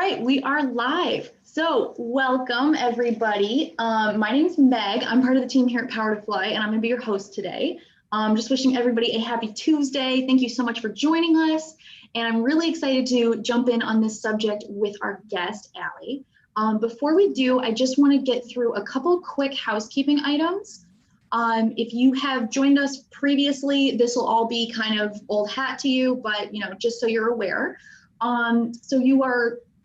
right, we are live. So welcome everybody. My name's Meg. I'm part of the team here at PowerToFly, and I'm gonna be your host today. Just wishing everybody a happy Tuesday. Thank you so much for joining us. And I'm really excited to jump in on this subject with our guest, Allie. Before we do, I just wanna get through a couple quick housekeeping items. If you have joined us previously, this will all be kind of old hat to you, but just so you're aware.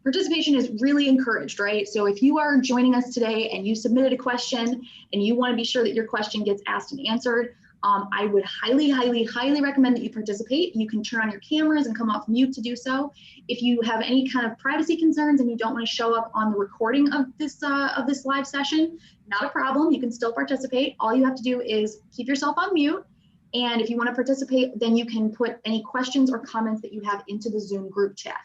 Participation is really encouraged, right? So if you are joining us today and you submitted a question and you want to be sure that your question gets asked and answered, I would highly recommend that you participate. You can turn on your cameras and come off mute to do so. If you have any kind of privacy concerns and you don't want to show up on the recording of this live session, not a problem. You can still participate. All you have to do is keep yourself on mute. And if you want to participate, then you can put any questions or comments that you have into the Zoom group chat.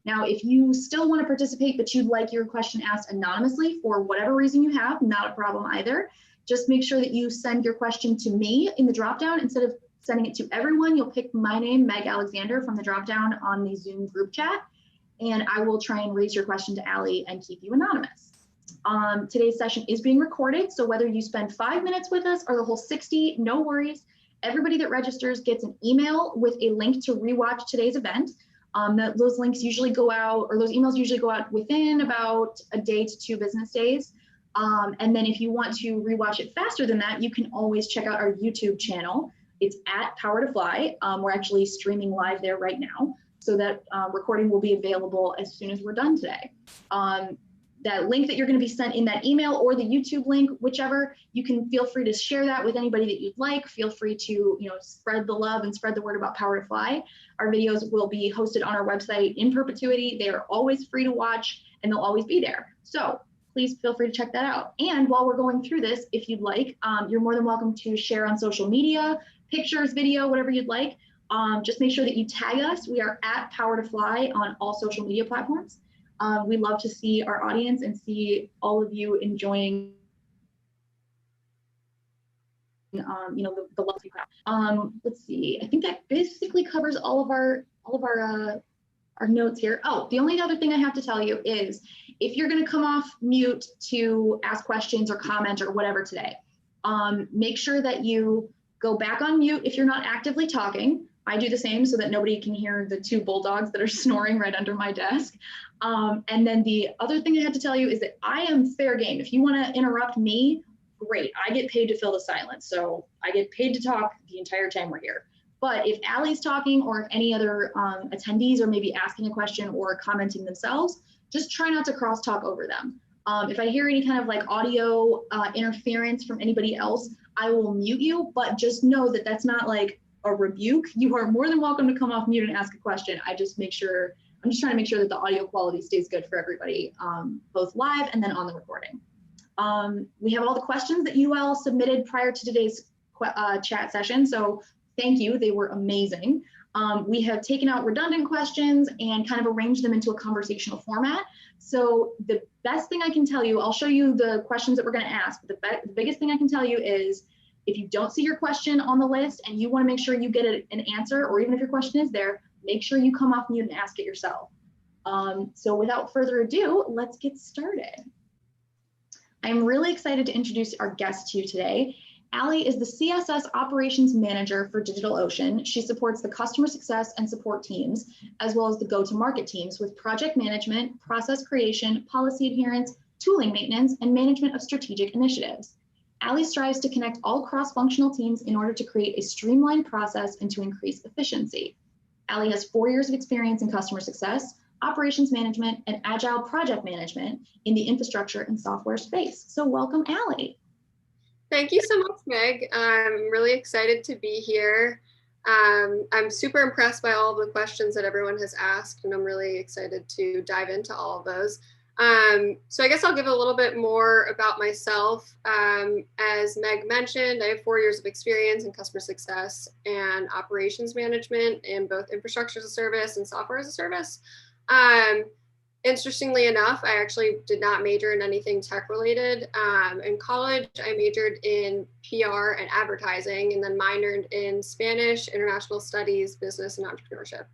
Now, if you still want to participate, but you'd like your question asked anonymously for whatever reason you have, not a problem either. Just make sure that you send your question to me in the dropdown. Instead of sending it to everyone, you'll pick my name, Meg Alexander, from the dropdown on the Zoom group chat. And I will try and raise your question to Allie and keep you anonymous. Today's session is being recorded, so whether you spend 5 minutes with us or the whole 60, no worries. Everybody that registers gets an email with a link to rewatch today's event. Those links usually go out, or those emails usually go out within about a day to 2 business days. And then if you want to rewatch it faster than that, you can always check out our YouTube channel. It's at PowerToFly. We're actually streaming live there right now. So that recording will be available as soon as we're done today. That link that you're going to be sent in that email or the YouTube link, whichever, you can feel free to share that with anybody that you'd like. Feel free to spread the love and spread the word about PowerToFly. Our videos will be hosted on our website in perpetuity. They are always free to watch and they'll always be there. So please feel free to check that out. And while we're going through this, if you'd like, you're more than welcome to share on social media, pictures, video, whatever you'd like. Just make sure that you tag us. We are at PowerToFly on all social media platforms. We love to see our audience and see all of you enjoying, the lovely crowd. Let's see. I think that basically covers all of our notes here. Oh, the only other thing I have to tell you is if you're going to come off mute to ask questions or comment or whatever today, make sure that you go back on mute if you're not actively talking. I do the same so that nobody can hear the 2 bulldogs that are snoring right under my desk. And then the other thing I had to tell you is that I am fair game. If you want to interrupt me, great. I get paid to fill the silence. So I get paid to talk the entire time we're here. But if Allie's talking or if any other attendees are maybe asking a question or commenting themselves, just try not to crosstalk over them. If I hear any kind of like audio interference from anybody else, I will mute you, but just know that that's not like a rebuke. You are more than welcome to come off mute and ask a question. I'm just trying to make sure that the audio quality stays good for everybody, both live and then on the recording. We have all the questions that you all submitted prior to today's chat session, so thank you, they were amazing. We have taken out redundant questions and kind of arranged them into a conversational format. So the best thing I can tell you, I'll show you the questions that we're going to ask, but the biggest thing I can tell you is if you don't see your question on the list and you want to make sure you get an answer, or even if your question is there, make sure you come off mute and ask it yourself. So without further ado, let's get started. I'm really excited to introduce our guest to you today. Allie is the CSS Operations Manager for DigitalOcean. She supports the customer success and support teams, as well as the go-to-market teams with project management, process creation, policy adherence, tooling maintenance, and management of strategic initiatives. Allie strives to connect all cross-functional teams in order to create a streamlined process and to increase efficiency. Allie has 4 years of experience in customer success, operations management, and agile project management in the infrastructure and software space. So welcome, Allie. Thank you so much, Meg. I'm really excited to be here. I'm super impressed by all of the questions that everyone has asked, and I'm really excited to dive into all of those. So I guess I'll give a little bit more about myself. As Meg mentioned, I have 4 years of experience in customer success and operations management in both infrastructure as a service and software as a service. Interestingly enough, I actually did not major in anything tech related. In college, I majored in PR and advertising, and then minored in Spanish, international studies, business, and entrepreneurship.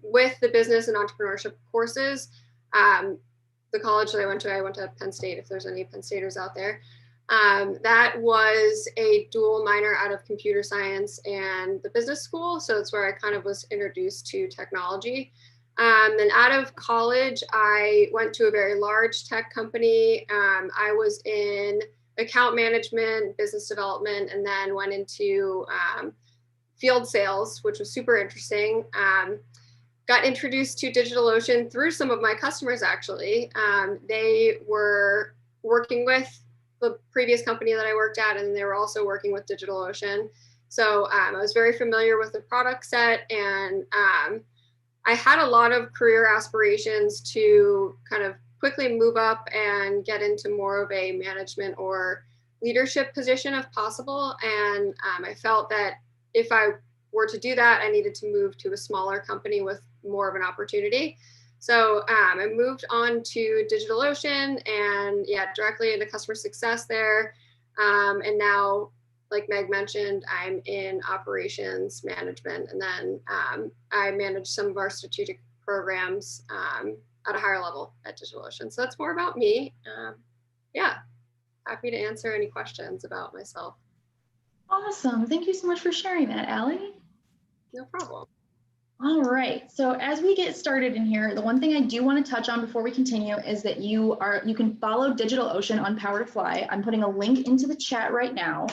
With the business and entrepreneurship courses, The college that I went to Penn State, if there's any Penn Staters out there. That was a dual minor out of computer science and the business school. So it's where I kind of was introduced to technology. And out of college, I went to a very large tech company. I was in account management, business development, and then went into field sales, which was super interesting. Got introduced to DigitalOcean through some of my customers, actually. They were working with the previous company that I worked at, and they were also working with DigitalOcean. So I was very familiar with the product set, and I had a lot of career aspirations to kind of quickly move up and get into more of a management or leadership position if possible. And I felt that if I were to do that, I needed to move to a smaller company with more of an opportunity. So I moved on to DigitalOcean and directly into customer success there. And now, like Meg mentioned, I'm in operations management, and then I manage some of our strategic programs at a higher level at DigitalOcean. So that's more about me. Happy to answer any questions about myself. Awesome. Thank you so much for sharing that, Allie. No problem. All right, so as we get started in here, the one thing I do want to touch on before we continue is that you can follow DigitalOcean on PowerToFly. I'm putting a link into the chat right now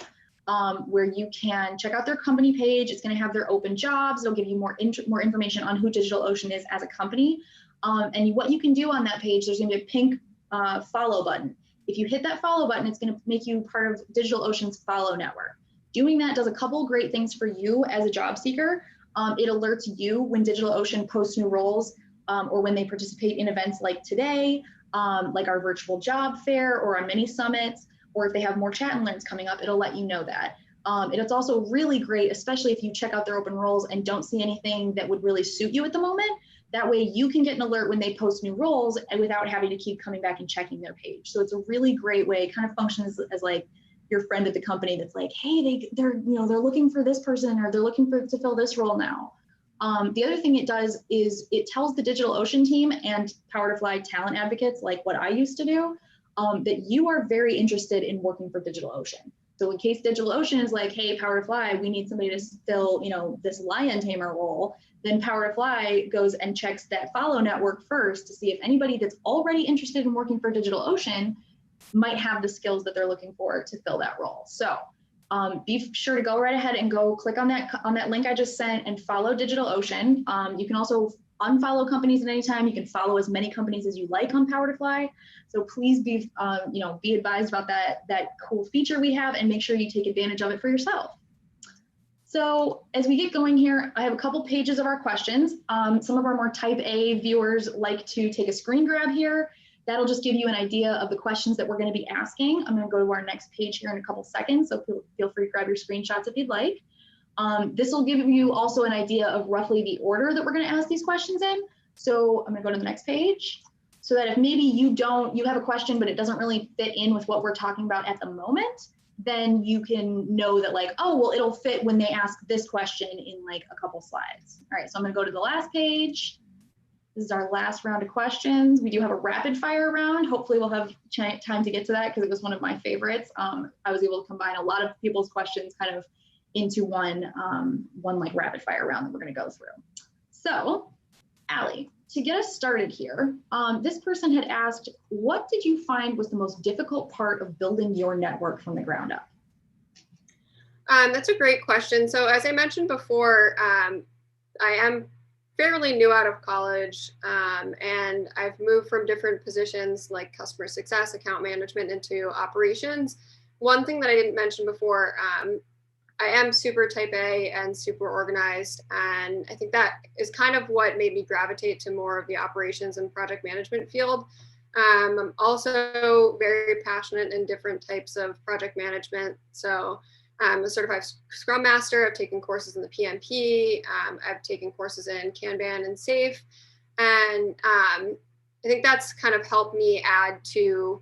where you can check out their company page. It's going to have their open jobs. It'll give you more information on who DigitalOcean is as a company. And what you can do on that page, there's going to be a pink follow button. If you hit that follow button, it's going to make you part of DigitalOcean's follow network. Doing that does a couple great things for you as a job seeker. It alerts you when DigitalOcean posts new roles or when they participate in events like today, like our virtual job fair or our mini summits, or if they have more chat and learns coming up, it'll let you know that. And it's also really great, especially if you check out their open roles and don't see anything that would really suit you at the moment. That way you can get an alert when they post new roles and without having to keep coming back and checking their page. So it's a really great way. It kind of functions as like your friend at the company that's like, hey, they're looking for this person, or they're looking to fill this role now. The other thing it does is it tells the DigitalOcean team and PowerToFly talent advocates, like what I used to do, that you are very interested in working for DigitalOcean. So in case DigitalOcean is like, hey, PowerToFly, we need somebody to fill, this lion tamer role, then PowerToFly goes and checks that follow network first to see if anybody that's already interested in working for DigitalOcean might have the skills that they're looking for to fill that role. So be sure to go right ahead and go click on that link I just sent and follow DigitalOcean. You can also unfollow companies at any time. You can follow as many companies as you like on PowerToFly. So please be advised about that cool feature we have, and make sure you take advantage of it for yourself. So as we get going here, I have a couple pages of our questions. Some of our more type A viewers like to take a screen grab here. That'll just give you an idea of the questions that we're going to be asking. I'm going to go to our next page here in a couple seconds, so feel free to grab your screenshots if you'd like. This will give you also an idea of roughly the order that we're going to ask these questions in. So I'm going to go to the next page, so that if maybe you have a question, but it doesn't really fit in with what we're talking about at the moment, then you can know that, like, oh, well, it'll fit when they ask this question in like a couple slides. All right, so I'm going to go to the last page. This is our last round of questions. We do have a rapid fire round. Hopefully we'll have time to get to that, because it was one of my favorites. I was able to combine a lot of people's questions kind of into one like rapid fire round that we're going to go through. So, Allie, to get us started here, this person had asked, what did you find was the most difficult part of building your network from the ground up? That's a great question. So as I mentioned before, I am fairly new out of college, and I've moved from different positions like customer success, account management, into operations. One thing that I didn't mention before, I am super type A and super organized, and I think that is kind of what made me gravitate to more of the operations and project management field. I'm also very passionate in different types of project management. So I'm a certified Scrum Master. I've taken courses in the PMP. I've taken courses in Kanban and SAFe. And I think that's kind of helped me add to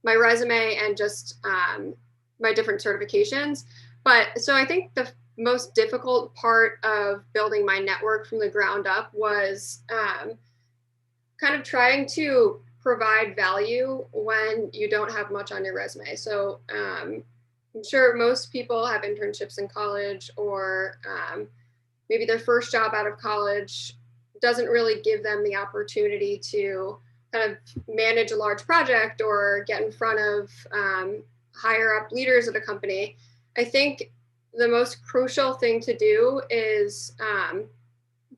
my resume and just my different certifications. But so I think the most difficult part of building my network from the ground up was kind of trying to provide value when you don't have much on your resume. So I'm sure most people have internships in college, or maybe their first job out of college doesn't really give them the opportunity to kind of manage a large project or get in front of higher up leaders at a company. I think the most crucial thing to do is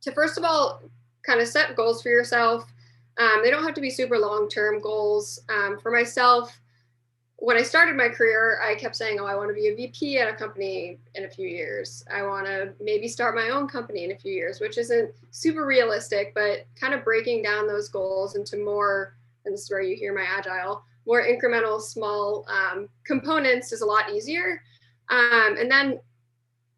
to, first of all, kind of set goals for yourself. They don't have to be super long-term goals. For myself, when I started my career, I kept saying, oh, I want to be a VP at a company in a few years. I want to maybe start my own company in a few years, which isn't super realistic, but kind of breaking down those goals into more, and this is where you hear my agile, more incremental, small components is a lot easier. And then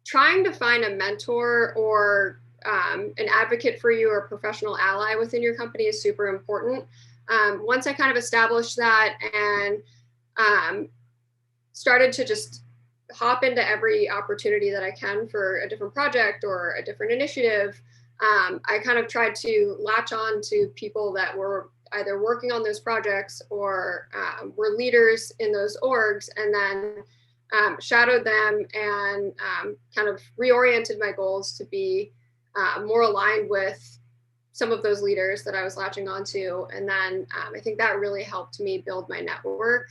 trying to find a mentor or an advocate for you or a professional ally within your company is super important. Once I kind of established that and started to just hop into every opportunity that I can for a different project or a different initiative, I kind of tried to latch on to people that were either working on those projects or were leaders in those orgs, and then shadowed them and kind of reoriented my goals to be more aligned with some of those leaders that I was latching onto. And then I think that really helped me build my network.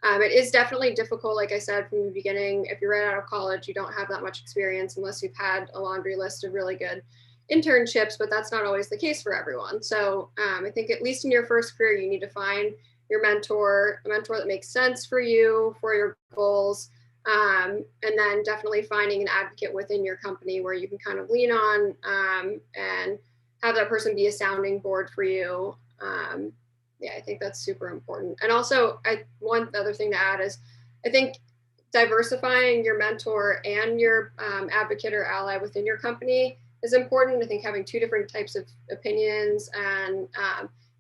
It is definitely difficult, like I said from the beginning. If you're right out of college, you don't have that much experience unless you've had a laundry list of really good internships, but that's not always the case for everyone. So I think at least in your first career, you need to find your mentor, a mentor that makes sense for you, for your goals, and then definitely finding an advocate within your company where you can kind of lean on and have that person be a sounding board for you. Yeah, I think that's super important. And also, one other thing to add is I think diversifying your mentor and your advocate or ally within your company is important. I think having two different types of opinions and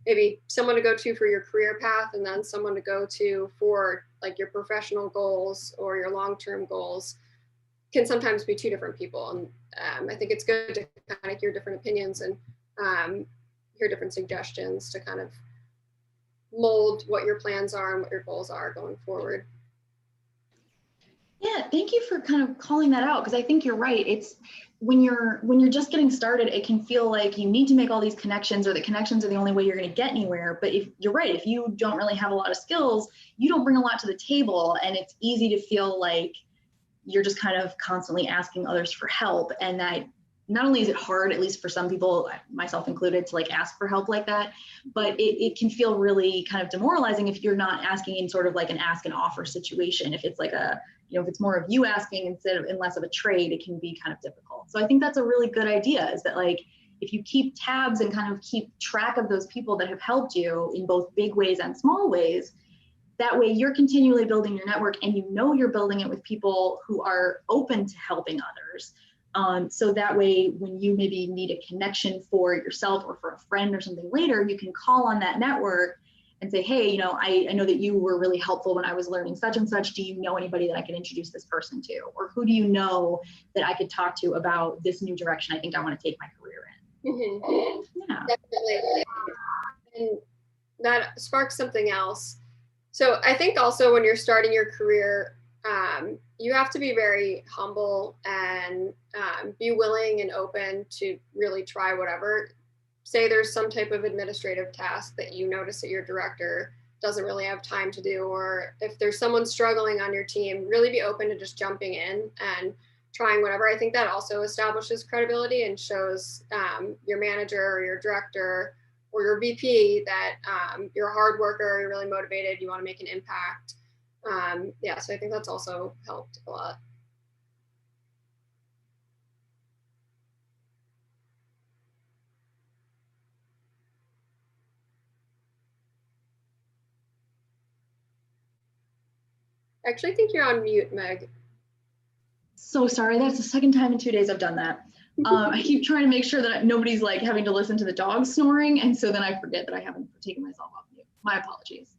maybe someone to go to for your career path and then someone to go to for like your professional goals or your long-term goals can sometimes be two different people. And I think it's good to kind of hear different opinions and hear different suggestions to kind of mold what your plans are and what your goals are going forward. Yeah, thank you for kind of calling that out, because I think you're right. It's when you're just getting started, it can feel like you need to make all these connections, or the connections are the only way you're going to get anywhere. But if you're right, if you don't really have a lot of skills, you don't bring a lot to the table, and it's easy to feel like you're just kind of constantly asking others for help. And that not only is it hard, at least for some people, myself included, to like ask for help like that, but it can feel really kind of demoralizing if you're not asking in sort of like an ask and offer situation. If it's like a, if it's more of you asking instead of, and less of a trade, it can be kind of difficult. So I think that's a really good idea, is that like, if you keep tabs and kind of keep track of those people that have helped you in both big ways and small ways, that way you're continually building your network, and you're building it with people who are open to helping others. So that way, when you maybe need a connection for yourself or for a friend or something later, you can call on that network and say, hey, I know that you were really helpful when I was learning such and such. Do you know anybody that I can introduce this person to? Or who do you know that I could talk to about this new direction I think I want to take my career in? Mm-hmm. Yeah. Definitely. And that sparks something else. So I think also when you're starting your career, you have to be very humble and be willing and open to really try whatever. Say there's some type of administrative task that you notice that your director doesn't really have time to do, or if there's someone struggling on your team, really be open to just jumping in and trying whatever. I think that also establishes credibility and shows your manager or your director or your VP that you're a hard worker, you're really motivated, you want to make an impact. Yeah, so I think that's also helped a lot. I actually think you're on mute, Meg. So sorry, that's the second time in 2 days I've done that. I keep trying to make sure that nobody's like having to listen to the dog snoring, and so then I forget that I haven't taken myself off mute. My apologies.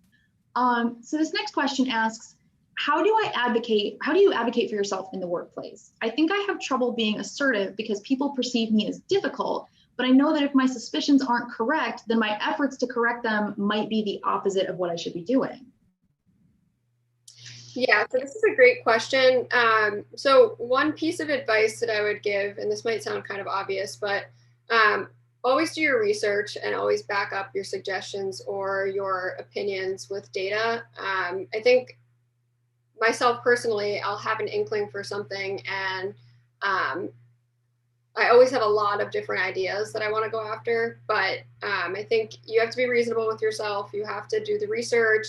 So this next question asks, how do you advocate for yourself in the workplace? I think I have trouble being assertive because people perceive me as difficult, but I know that if my suspicions aren't correct, then my efforts to correct them might be the opposite of what I should be doing. Yeah, so this is a great question. So one piece of advice that I would give, and this might sound kind of obvious, but always do your research and always back up your suggestions or your opinions with data. I think myself personally, I'll have an inkling for something, and I always have a lot of different ideas that I want to go after, but I think you have to be reasonable with yourself. You have to do the research.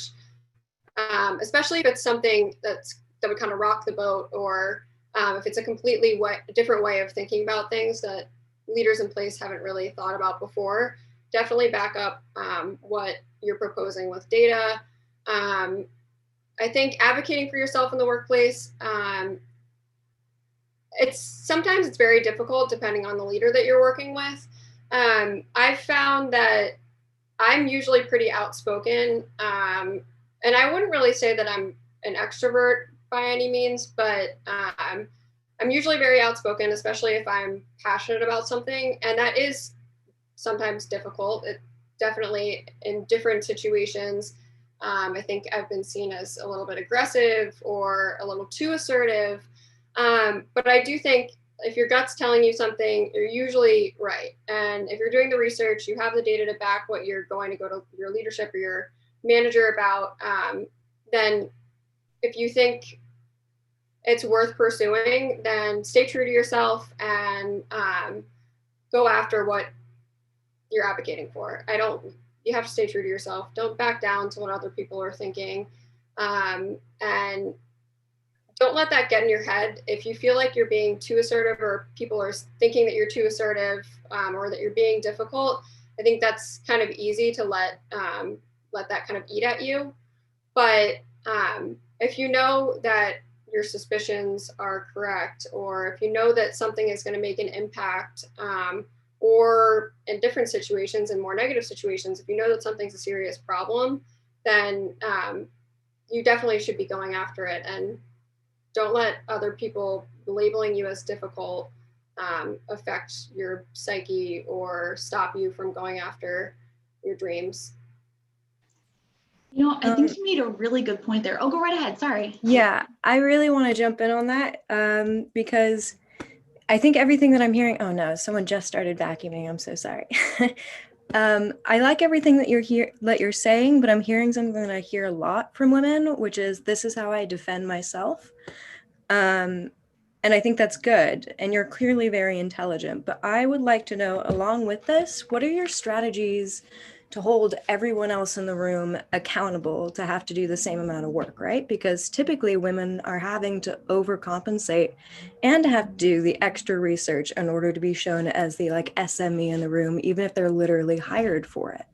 Especially if it's something that would kind of rock the boat, or if it's a completely different way of thinking about things that leaders in place haven't really thought about before. Definitely back up what you're proposing with data. I think advocating for yourself in the workplace, sometimes it's very difficult depending on the leader that you're working with. I've found that I'm usually pretty outspoken. And I wouldn't really say that I'm an extrovert by any means, but I'm usually very outspoken, especially if I'm passionate about something. And that is sometimes difficult. It definitely, in different situations, I think I've been seen as a little bit aggressive or a little too assertive. But I do think if your gut's telling you something, you're usually right. And if you're doing the research, you have the data to back what you're going to go to your leadership or your manager about, then if you think it's worth pursuing, then stay true to yourself and go after what you're advocating for. You have to stay true to yourself. Don't back down to what other people are thinking. And don't let that get in your head. If you feel like you're being too assertive, or people are thinking that you're too assertive, or that you're being difficult, I think that's kind of easy to let that kind of eat at you. But if you know that your suspicions are correct, or if you know that something is going to make an impact, or in different situations and more negative situations, if you know that something's a serious problem, then you definitely should be going after it. And don't let other people labeling you as difficult affect your psyche or stop you from going after your dreams. You know, I think you made a really good point there. Oh, go right ahead. Sorry. Yeah, I really want to jump in on that because I think everything that I'm hearing, oh no, someone just started vacuuming. I'm so sorry. I like everything that you're saying, but I'm hearing something that I hear a lot from women, which is this is how I defend myself. And I think that's good. And you're clearly very intelligent, but I would like to know, along with this, what are your strategies to hold everyone else in the room accountable to have to do the same amount of work, right? Because typically women are having to overcompensate and have to do the extra research in order to be shown as the like SME in the room, even if they're literally hired for it.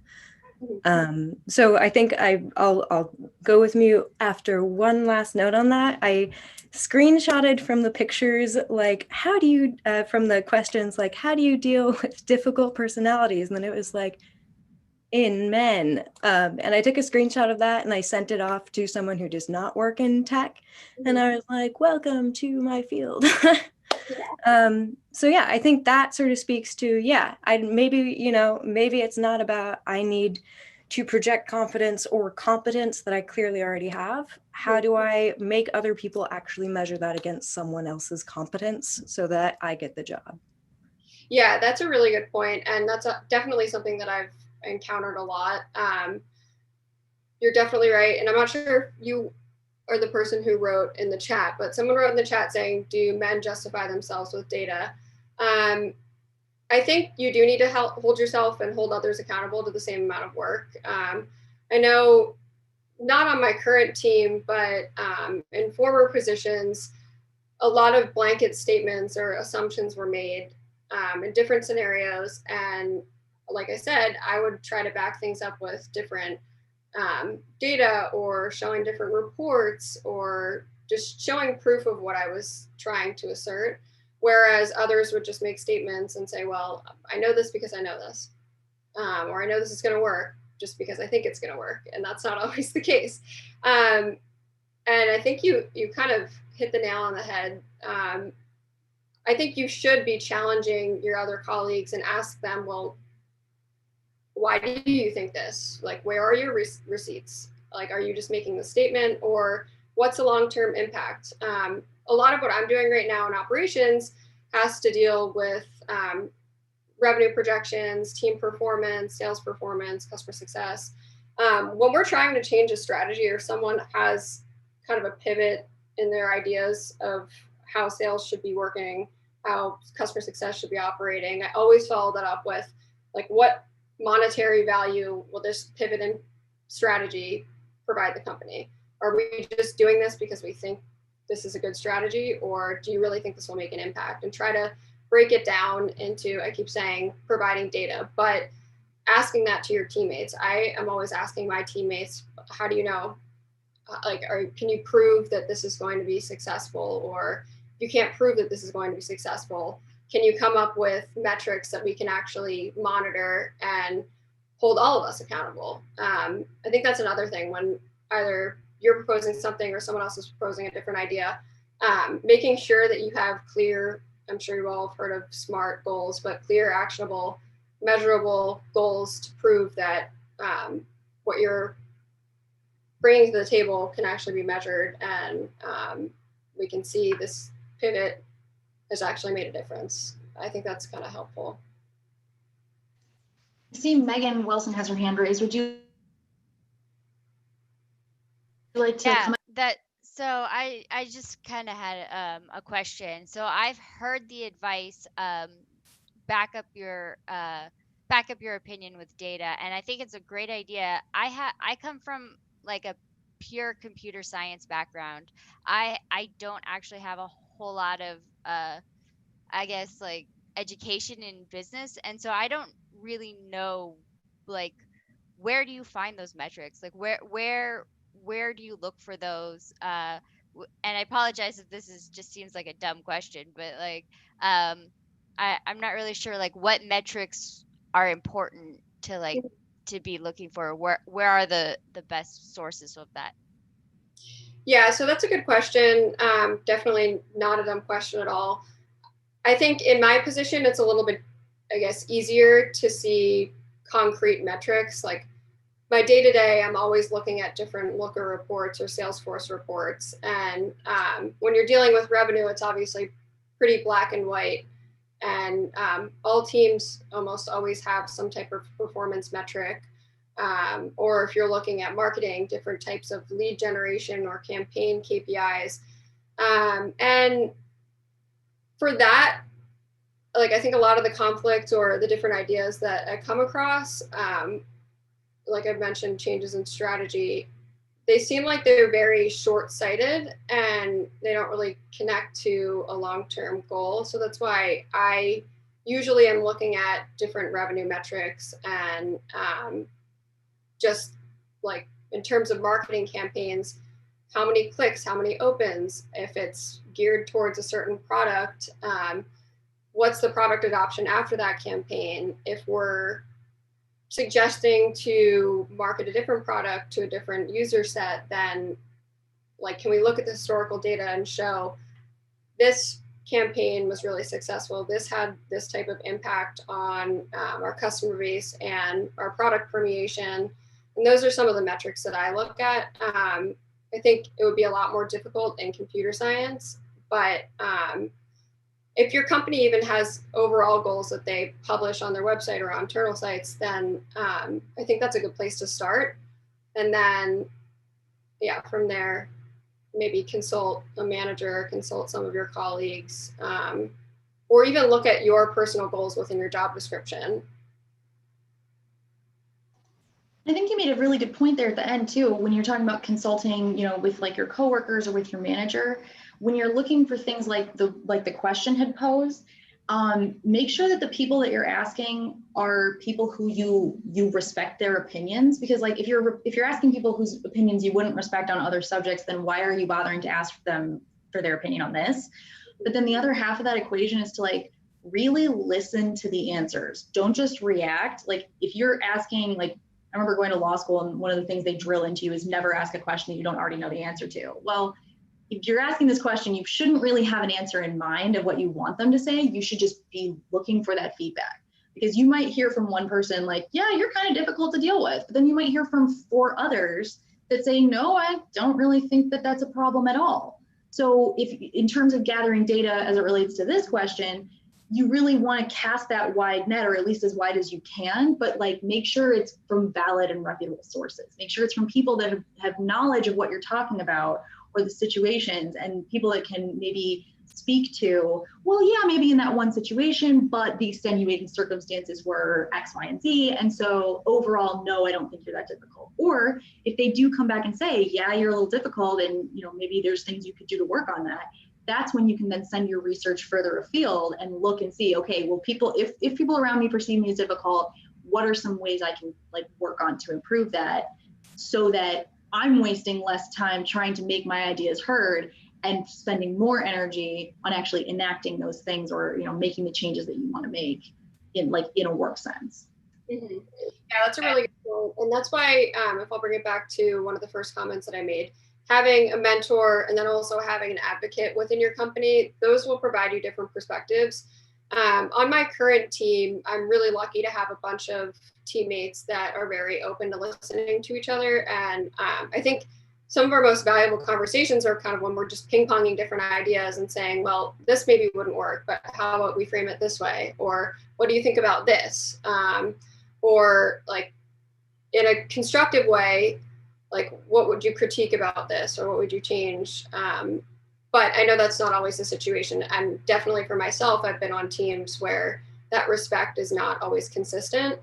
So I think I'll go with you after one last note on that. I screenshotted from the pictures, like, how do you, from the questions, like, how do you deal with difficult personalities? And then it was like, in men. And I took a screenshot of that and I sent it off to someone who does not work in tech. And I was like, welcome to my field. So yeah, I think that sort of speaks to, maybe it's not about I need to project confidence or competence that I clearly already have. How do I make other people actually measure that against someone else's competence so that I get the job? Yeah, that's a really good point. And that's definitely something that I've encountered a lot. You're definitely right. And I'm not sure if you are the person who wrote in the chat, but someone wrote in the chat saying, do men justify themselves with data? I think you do need to hold yourself and hold others accountable to the same amount of work. I know not on my current team, but in former positions, a lot of blanket statements or assumptions were made in different scenarios. And like I said, I would try to back things up with different data or showing different reports or just showing proof of what I was trying to assert. Whereas others would just make statements and say, well, I know this because I know this, or I know this is going to work just because I think it's going to work. And that's not always the case. And I think you kind of hit the nail on the head. I think you should be challenging your other colleagues and ask them, well, why do you think this? Like, where are your receipts? Like, are you just making the statement, or what's the long-term impact? A lot of what I'm doing right now in operations has to deal with revenue projections, team performance, sales performance, customer success. When we're trying to change a strategy, or someone has kind of a pivot in their ideas of how sales should be working, how customer success should be operating, I always follow that up with, like, what monetary value will this pivot in strategy provide the company? Are we just doing this because we think this is a good strategy, or do you really think this will make an impact? And try to break it down into, I keep saying, providing data, but asking that to your teammates. I am always asking my teammates, how do you know? Can you prove that this is going to be successful? Or if you can't prove that this is going to be successful, can you come up with metrics that we can actually monitor and hold all of us accountable? I think that's another thing, when either you're proposing something or someone else is proposing a different idea, making sure that you have clear, I'm sure you all have heard of SMART goals, but clear, actionable, measurable goals to prove that what you're bringing to the table can actually be measured, and we can see this pivot has actually made a difference. I think that's kind of helpful. I see Megan Wilson has her hand raised. Would you like to come? So I just kind of had a question. So I've heard the advice, back up your opinion with data, and I think it's a great idea. I come from like a pure computer science background. I don't actually have a whole lot of I guess like education in business, and so I don't really know, like, where do you find those metrics? Like, where do you look for those? And I apologize if this is just seems like a dumb question, but like, I'm not really sure like what metrics are important to like to be looking for. Where are the best sources of that? Yeah, so that's a good question. Definitely not a dumb question at all. I think in my position, it's a little bit, I guess, easier to see concrete metrics. Like, my day-to-day, I'm always looking at different Looker reports or Salesforce reports. And when you're dealing with revenue, it's obviously pretty black and white. And all teams almost always have some type of performance metric. Or if you're looking at marketing, different types of lead generation or campaign KPIs. And for that, like, I think a lot of the conflict or the different ideas that I come across, like I've mentioned, changes in strategy, they seem like they're very short-sighted and they don't really connect to a long-term goal. So that's why I usually am looking at different revenue metrics, and just like in terms of marketing campaigns, how many clicks, how many opens, if it's geared towards a certain product, what's the product adoption after that campaign? If we're suggesting to market a different product to a different user set, then like, can we look at the historical data and show this campaign was really successful, this had this type of impact on our customer base and our product permeation? And those are some of the metrics that I look at. I think it would be a lot more difficult in computer science, but if your company even has overall goals that they publish on their website or on internal sites, then I think that's a good place to start. And then, yeah, from there, maybe consult a manager, consult some of your colleagues, or even look at your personal goals within your job description. I think you made a really good point there at the end too, when you're talking about consulting, you know, with like your coworkers or with your manager. When you're looking for things like the question had posed, make sure that the people that you're asking are people who you respect their opinions. Because like if you're asking people whose opinions you wouldn't respect on other subjects, then why are you bothering to ask them for their opinion on this? But then the other half of that equation is to like really listen to the answers. Don't just react. Like if you're asking, like, I remember going to law school and one of the things they drill into you is never ask a question that you don't already know the answer to. Well, if you're asking this question, you shouldn't really have an answer in mind of what you want them to say. You should just be looking for that feedback, because you might hear from one person like, yeah, you're kind of difficult to deal with. But then you might hear from 4 others that say, no, I don't really think that that's a problem at all. So if in terms of gathering data as it relates to this question, you really want to cast that wide net, or at least as wide as you can, but like make sure it's from valid and reputable sources. Make sure it's from people that have knowledge of what you're talking about or the situations, and people that can maybe speak to, well, yeah, maybe in that one situation, but the extenuating circumstances were X, Y, and Z. And so overall, no, I don't think you're that difficult. Or if they do come back and say, yeah, you're a little difficult, and maybe there's things you could do to work on that, that's when you can then send your research further afield and look and see, okay, well, if people around me perceive me as difficult, what are some ways I can like work on to improve that, so that I'm wasting less time trying to make my ideas heard and spending more energy on actually enacting those things, or making the changes that you want to make in a work sense. Mm-hmm. Yeah, that's a really good point. And that's why, if I'll bring it back to one of the first comments that I made, having a mentor and then also having an advocate within your company, those will provide you different perspectives. On my current team, I'm really lucky to have a bunch of teammates that are very open to listening to each other. And I think some of our most valuable conversations are kind of when we're just ping-ponging different ideas and saying, well, this maybe wouldn't work, but how about we frame it this way? Or what do you think about this? Or like in a constructive way, like what would you critique about this, or what would you change? But I know that's not always the situation. And definitely for myself, I've been on teams where that respect is not always consistent.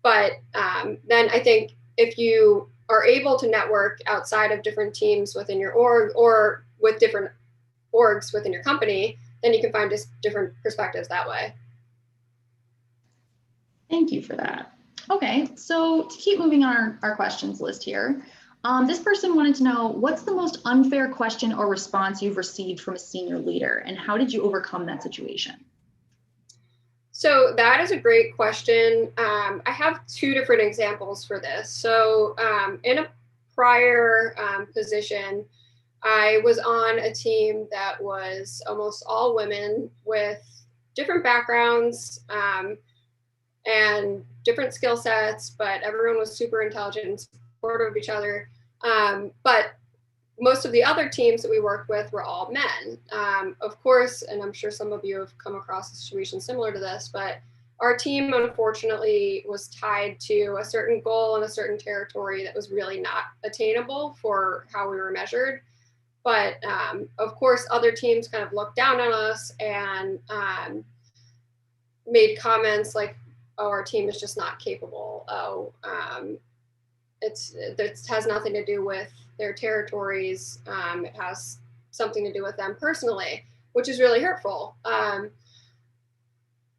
But then I think if you are able to network outside of different teams within your org or with different orgs within your company, then you can find just different perspectives that way. Thank you for that. Okay, so to keep moving on our questions list here, this person wanted to know, what's the most unfair question or response you've received from a senior leader, and how did you overcome that situation? So that is a great question. I have 2 different examples for this. So in a prior position, I was on a team that was almost all women with different backgrounds and different skill sets, but everyone was super intelligent and supportive of each other. But most of the other teams that we worked with were all men. Of course, and I'm sure some of you have come across a situation similar to this, but our team unfortunately was tied to a certain goal in a certain territory that was really not attainable for how we were measured. But of course, other teams kind of looked down on us and made comments like, oh, our team is just not capable. Oh, it has nothing to do with their territories. It has something to do with them personally, which is really hurtful.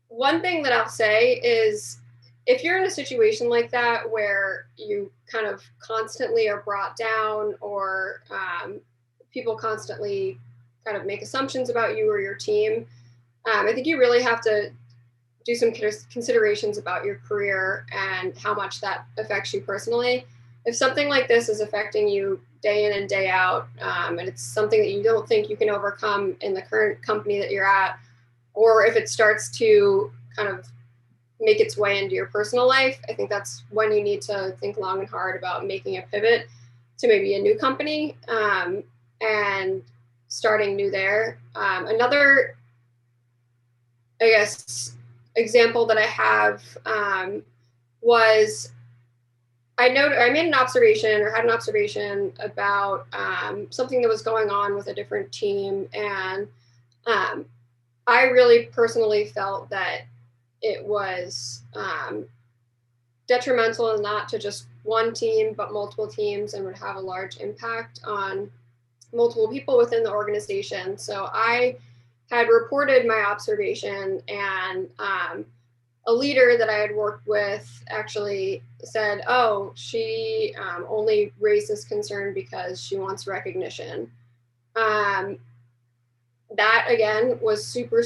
One thing that I'll say is, if you're in a situation like that where you kind of constantly are brought down, or people constantly kind of make assumptions about you or your team, I think you really have to do some considerations about your career and how much that affects you personally. If something like this is affecting you day in and day out, and it's something that you don't think you can overcome in the current company that you're at, or if it starts to kind of make its way into your personal life, I think that's when you need to think long and hard about making a pivot to maybe a new company and starting new there. Another, I guess, example that I have was I made an observation, or had an observation about something that was going on with a different team, and I really personally felt that it was detrimental, not to just one team, but multiple teams, and would have a large impact on multiple people within the organization. So I had reported my observation, and a leader that I had worked with actually said, oh, she only raised this concern because she wants recognition. That again was super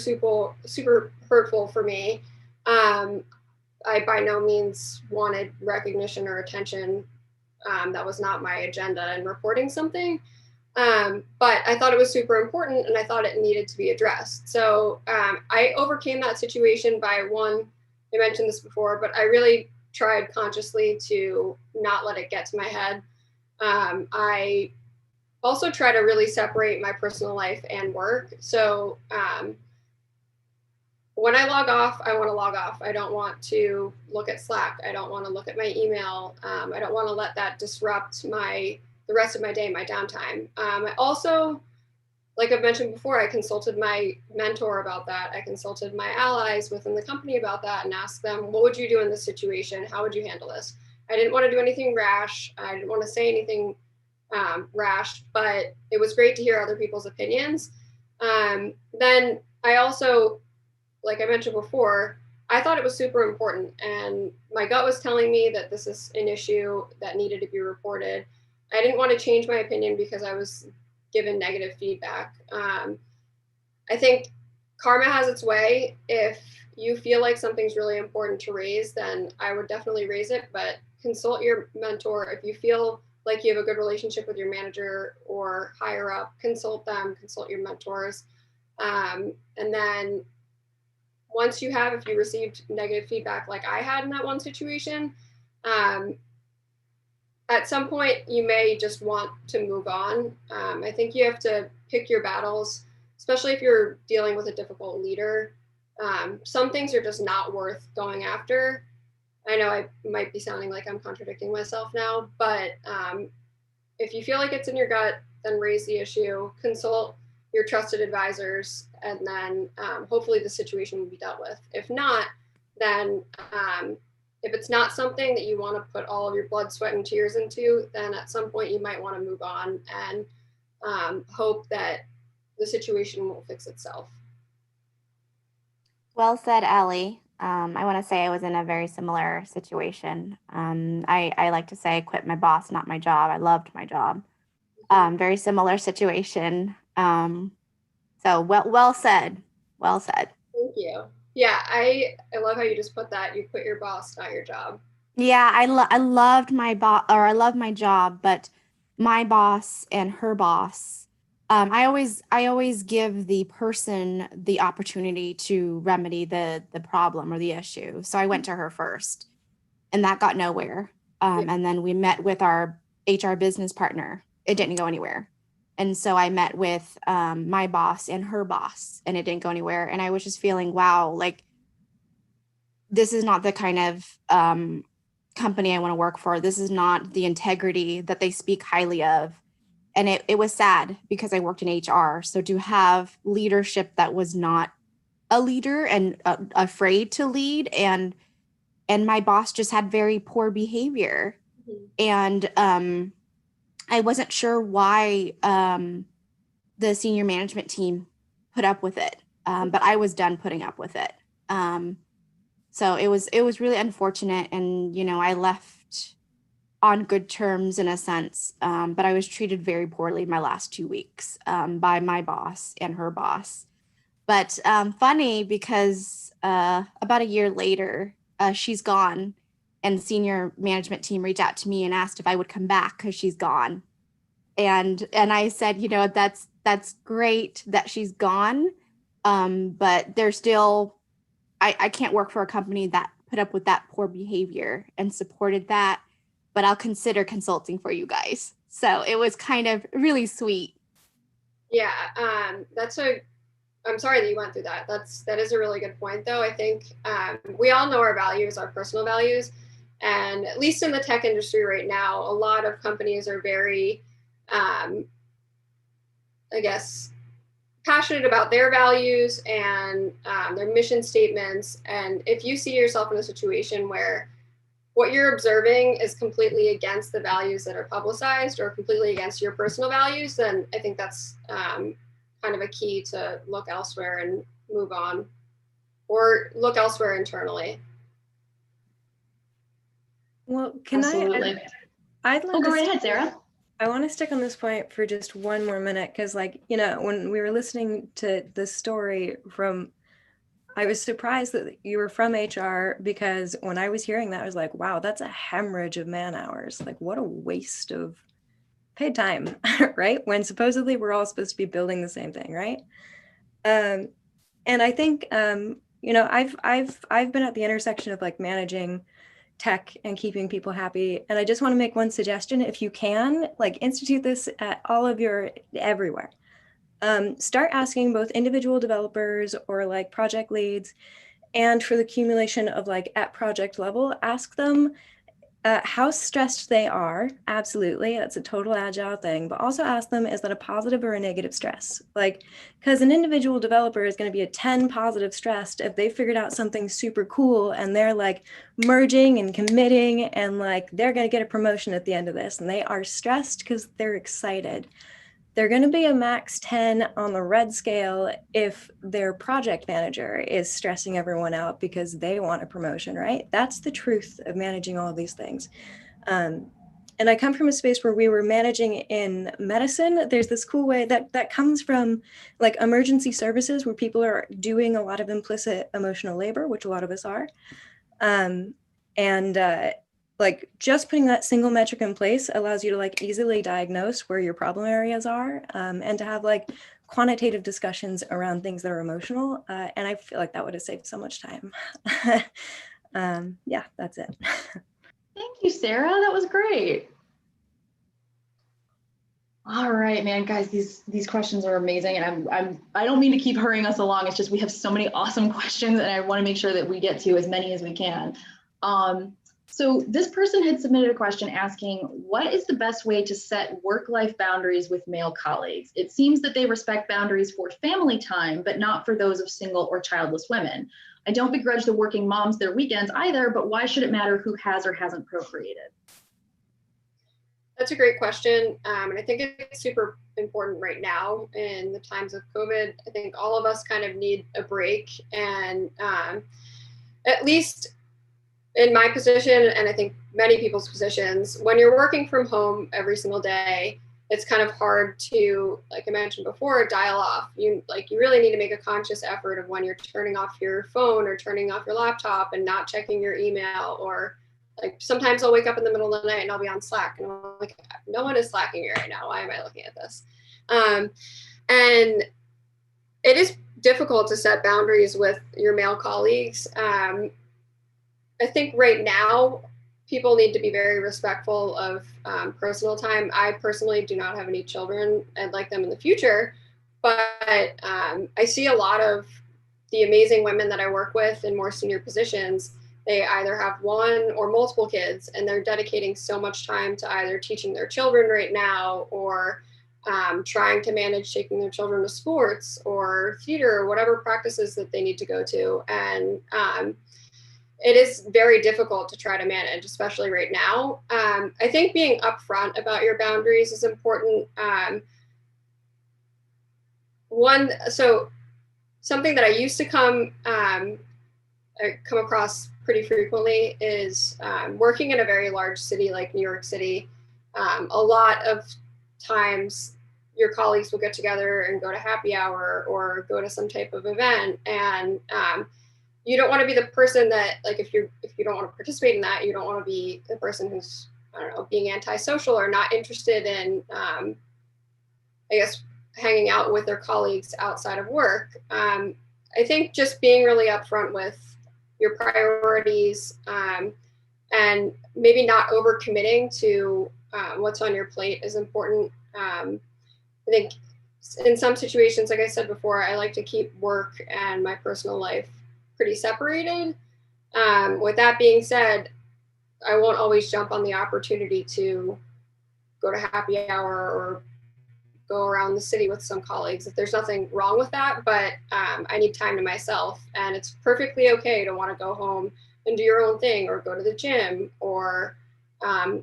hurtful for me. I by no means wanted recognition or attention. That was not my agenda in reporting something. But I thought it was super important and I thought it needed to be addressed. So I overcame that situation by one, I mentioned this before, but I really tried consciously to not let it get to my head. I also try to really separate my personal life and work. So when I log off, I want to log off. I don't want to look at Slack. I don't want to look at my email. I don't want to let that disrupt the rest of my day, my downtime. I also, like I've mentioned before, I consulted my mentor about that. I consulted my allies within the company about that and asked them, what would you do in this situation? How would you handle this? I didn't want to do anything rash. I didn't want to say anything rash, but it was great to hear other people's opinions. Then I also, like I mentioned before, I thought it was super important, and my gut was telling me that this is an issue that needed to be reported. I didn't want to change my opinion because I was given negative feedback. I think karma has its way. If you feel like something's really important to raise, then I would definitely raise it, but consult your mentor. If you feel like you have a good relationship with your manager or higher up, consult them, consult your mentors. And then once you have, if you received negative feedback like I had in that one situation, at some point you may just want to move on. I think you have to pick your battles, especially if you're dealing with a difficult leader. Some things are just not worth going after. I know I might be sounding like I'm contradicting myself now, but if you feel like it's in your gut, then raise the issue, consult your trusted advisors, and then hopefully the situation will be dealt with. If not, then if it's not something that you want to put all of your blood, sweat, and tears into, then at some point you might want to move on and hope that the situation will fix itself. Well said, Ellie. I want to say I was in a very similar situation. I like to say I quit my boss, not my job. I loved my job. Very similar situation. So well said. Well said. Thank you. Yeah, I love how you just put that. You quit your boss, not your job. Yeah, I loved my boss, or I love my job, but my boss and her boss, I always give the person the opportunity to remedy the problem or the issue. So I went to her first, and that got nowhere. And then we met with our HR business partner. It didn't go anywhere. And so I met with my boss and her boss, and it didn't go anywhere. And I was just feeling, wow, like this is not the kind of company I want to work for. This is not the integrity that they speak highly of. And it was sad because I worked in HR. So to have leadership that was not a leader and afraid to lead, and my boss just had very poor behavior. And I wasn't sure why the senior management team put up with it, but I was done putting up with it. So it was really unfortunate, and I left on good terms in a sense, but I was treated very poorly my last 2 weeks by my boss and her boss. But funny because about a year later, she's gone, and senior management team reached out to me and asked if I would come back because she's gone. And I said, that's great that she's gone, but there's still, I can't work for a company that put up with that poor behavior and supported that, but I'll consider consulting for you guys. So it was kind of really sweet. Yeah, I'm sorry that you went through that. That is a really good point, though. I think we all know our values, our personal values, and at least in the tech industry right now, a lot of companies are very, I guess, passionate about their values and their mission statements. And if you see yourself in a situation where what you're observing is completely against the values that are publicized or completely against your personal values, then I think that's kind of a key to look elsewhere and move on, or look elsewhere internally. Well, can Absolutely. I'd like Go to right ahead, Sarah. I want to stick on this point for just one more minute, because when we were listening to this story I was surprised that you were from HR, because when I was hearing that, I was like, wow, that's a hemorrhage of man hours. Like, what a waste of paid time, right? When supposedly we're all supposed to be building the same thing, right? And I think, you know, I've been at the intersection of like managing tech and keeping people happy. And I just want to make one suggestion. If you can, like, institute this at all of your, everywhere. Start asking both individual developers or like project leads, and for the accumulation of like at project level, ask them how stressed they are. Absolutely, that's a total agile thing. But also ask them, is that a positive or a negative stress? Like, because an individual developer is going to be a 10 positive stressed if they figured out something super cool and they're like merging and committing and like they're going to get a promotion at the end of this, and they are stressed because they're excited. They're going to be a max 10 on the red scale if their project manager is stressing everyone out because they want a promotion, right? That's the truth of managing all of these things. And I come from a space where we were managing in medicine. There's this cool way that comes from like emergency services where people are doing a lot of implicit emotional labor, which a lot of us are. Like just putting that single metric in place allows you to like easily diagnose where your problem areas are, and to have like quantitative discussions around things that are emotional. And I feel like that would have saved so much time. Yeah, that's it. Thank you, Sarah. That was great. All right, man, guys, these questions are amazing, and I don't mean to keep hurrying us along. It's just we have so many awesome questions, and I want to make sure that we get to as many as we can. So this person had submitted a question asking, what is the best way to set work-life boundaries with male colleagues? It seems that they respect boundaries for family time, but not for those of single or childless women. I don't begrudge the working moms their weekends either, but why should it matter who has or hasn't procreated? That's a great question. And I think it's super important right now in the times of COVID. I think all of us kind of need a break, and at least in my position, and I think many people's positions, when you're working from home every single day, it's kind of hard to, like I mentioned before, dial off. You really need to make a conscious effort of when you're turning off your phone or turning off your laptop and not checking your email. Or like sometimes I'll wake up in the middle of the night and I'll be on Slack and I'm like, no one is slacking me right now. Why am I looking at this? And it is difficult to set boundaries with your male colleagues. I think right now, people need to be very respectful of personal time. I personally do not have any children. I'd like them in the future, but I see a lot of the amazing women that I work with in more senior positions. They either have one or multiple kids, and they're dedicating so much time to either teaching their children right now or trying to manage taking their children to sports or theater or whatever practices that they need to go to. And it is very difficult to try to manage, especially right now. I think being upfront about your boundaries is important. So something that I used to come across pretty frequently is working in a very large city like New York City. A lot of times your colleagues will get together and go to happy hour or go to some type of event, and you don't want to be the person that, like, if you don't want to participate in that, you don't want to be the person who's, I don't know, being antisocial or not interested in, I guess, hanging out with their colleagues outside of work. I think just being really upfront with your priorities, and maybe not overcommitting to what's on your plate is important. I think in some situations, like I said before, I like to keep work and my personal life pretty separated. With that being said, I won't always jump on the opportunity to go to happy hour or go around the city with some colleagues. If there's nothing wrong with that, but I need time to myself, and it's perfectly okay to want to go home and do your own thing or go to the gym, or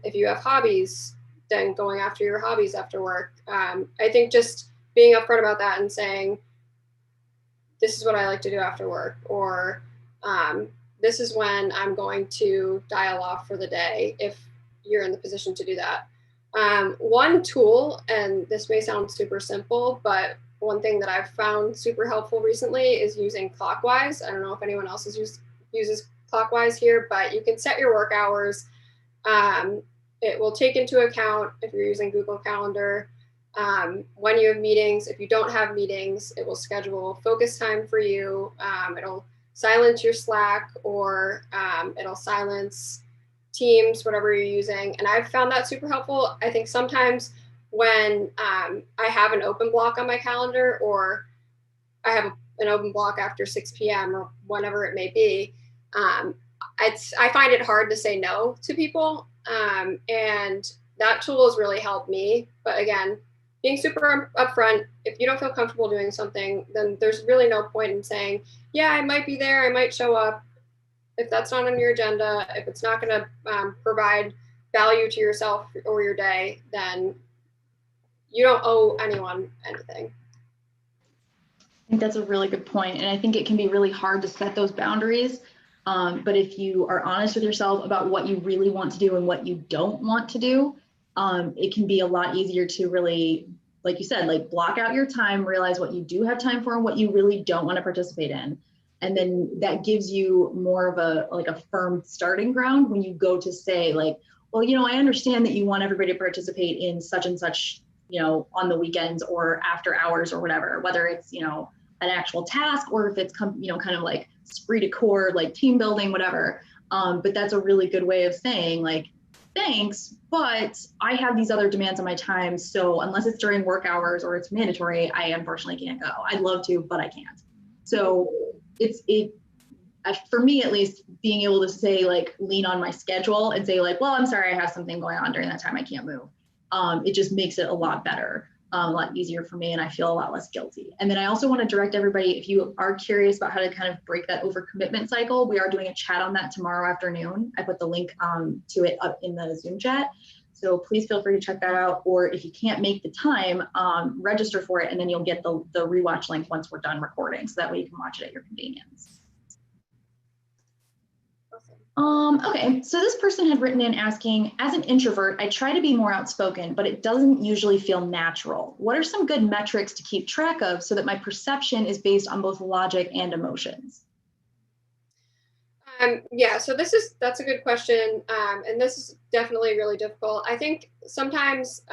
if you have hobbies, then going after your hobbies after work. I think just being upfront about that and saying, this is what I like to do after work, or this is when I'm going to dial off for the day, if you're in the position to do that. One tool, and this may sound super simple, but one thing that I've found super helpful recently is using Clockwise. I don't know if anyone else uses Clockwise here, but you can set your work hours it will take into account, if you're using Google Calendar, when you have meetings. If you don't have meetings, it will schedule focus time for you. It'll silence your Slack, or it'll silence Teams, whatever you're using. And I've found that super helpful. I think sometimes when I have an open block on my calendar, or I have an open block after 6 p.m. or whenever it may be, I find it hard to say no to people. And that tool has really helped me. But again, being super upfront, if you don't feel comfortable doing something, then there's really no point in saying, yeah, I might be there, I might show up. If that's not on your agenda, if it's not going to provide value to yourself or your day, then you don't owe anyone anything. I think that's a really good point. And I think it can be really hard to set those boundaries. But if you are honest with yourself about what you really want to do and what you don't want to do, it can be a lot easier to really, like you said, like block out your time, realize what you do have time for and what you really don't want to participate in. And then that gives you more of a firm starting ground when you go to say like, well, I understand that you want everybody to participate in such and such, on the weekends or after hours or whatever, whether it's, an actual task or if it's, kind of like esprit de corps, like team building, whatever. But that's a really good way of saying like, thanks, but I have these other demands on my time. So unless it's during work hours or it's mandatory, I unfortunately can't go. I'd love to, but I can't. So for me at least, being able to say like, lean on my schedule and say like, well, I'm sorry, I have something going on during that time, I can't move. It just makes it a lot better, a lot easier for me, and I feel a lot less guilty. And then I also want to direct everybody, if you are curious about how to kind of break that overcommitment cycle, we are doing a chat on that tomorrow afternoon. I put the link to it up in the Zoom chat. So please feel free to check that out. Or if you can't make the time, register for it, and then you'll get the rewatch link once we're done recording. So that way you can watch it at your convenience. Okay, so this person had written in asking, as an introvert, I try to be more outspoken, but it doesn't usually feel natural. What are some good metrics to keep track of so that my perception is based on both logic and emotions? Yeah, so that's a good question. And this is definitely really difficult. I think sometimes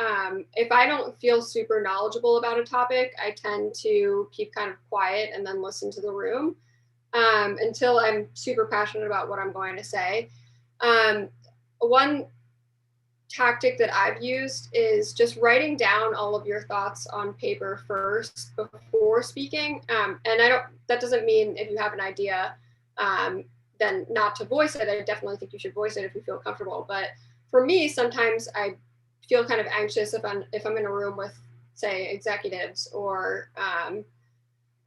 if I don't feel super knowledgeable about a topic, I tend to keep kind of quiet and then listen to the room until I'm super passionate about what I'm going to say. One tactic that I've used is just writing down all of your thoughts on paper first before speaking. And that doesn't mean if you have an idea, then not to voice it. I definitely think you should voice it if you feel comfortable. But for me, sometimes I feel kind of anxious if I'm in a room with, say, executives or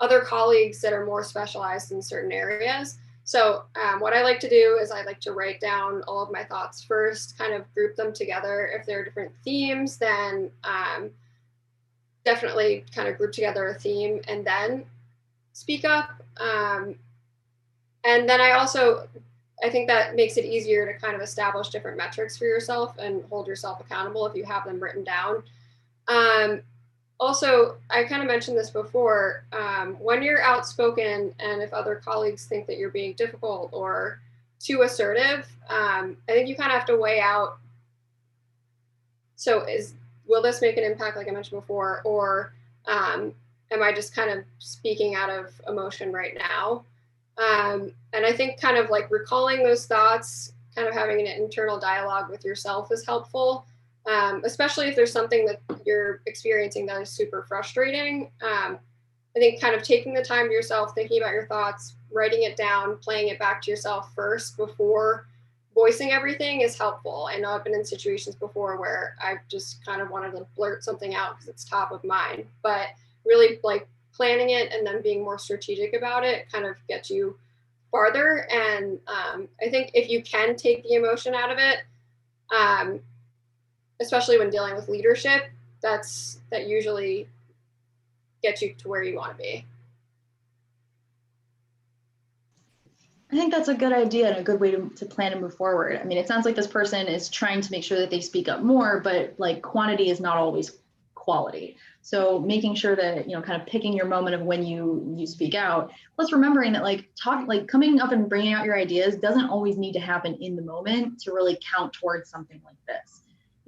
other colleagues that are more specialized in certain areas. So what I like to do is I like to write down all of my thoughts first, kind of group them together. If there are different themes, then definitely kind of group together a theme and then speak up. And then I think that makes it easier to kind of establish different metrics for yourself and hold yourself accountable if you have them written down. Also, I kind of mentioned this before, when you're outspoken and if other colleagues think that you're being difficult or too assertive, I think you kind of have to weigh out, so will this make an impact like I mentioned before, or am I just kind of speaking out of emotion right now? And I think kind of like recalling those thoughts, kind of having an internal dialogue with yourself is helpful. Especially if there's something that you're experiencing that is super frustrating. I think kind of taking the time to yourself, thinking about your thoughts, writing it down, playing it back to yourself first before voicing everything is helpful. I know I've been in situations before where I've just kind of wanted to blurt something out because it's top of mind, but really like planning it and then being more strategic about it kind of gets you farther. And I think if you can take the emotion out of it, especially when dealing with leadership, that usually gets you to where you want to be. I think that's a good idea and a good way to plan and move forward. I mean, it sounds like this person is trying to make sure that they speak up more, but like quantity is not always quality. So making sure that, kind of picking your moment of when you speak out, plus remembering that like coming up and bringing out your ideas doesn't always need to happen in the moment to really count towards something like this.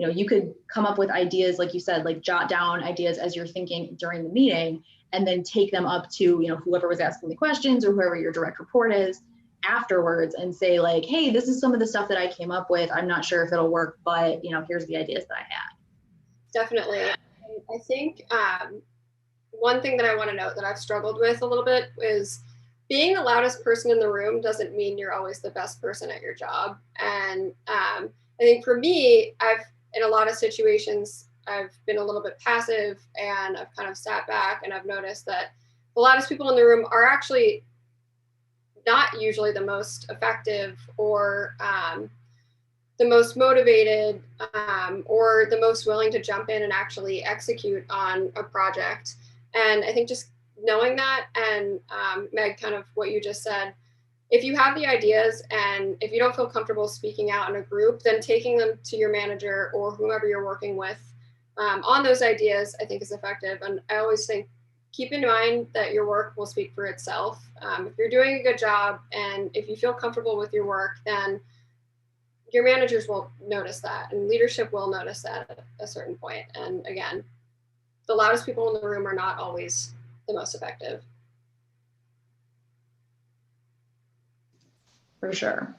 you know, you could come up with ideas, like you said, like jot down ideas as you're thinking during the meeting, and then take them up to, you know, whoever was asking the questions or whoever your direct report is afterwards and say like, hey, this is some of the stuff that I came up with. I'm not sure if it'll work, but, you know, here's the ideas that I had. Definitely. I think one thing that I want to note that I've struggled with a little bit is being the loudest person in the room doesn't mean you're always the best person at your job. And I think for me, in a lot of situations, I've been a little bit passive and I've kind of sat back, and I've noticed that the loudest people in the room are actually not usually the most effective or the most motivated or the most willing to jump in and actually execute on a project. And I think just knowing that, and Meg, kind of what you just said, if you have the ideas and if you don't feel comfortable speaking out in a group, then taking them to your manager or whoever you're working with on those ideas, I think is effective. And I always think, keep in mind that your work will speak for itself. If you're doing a good job and if you feel comfortable with your work, then your managers will notice that, and leadership will notice that at a certain point. And again, the loudest people in the room are not always the most effective. For sure.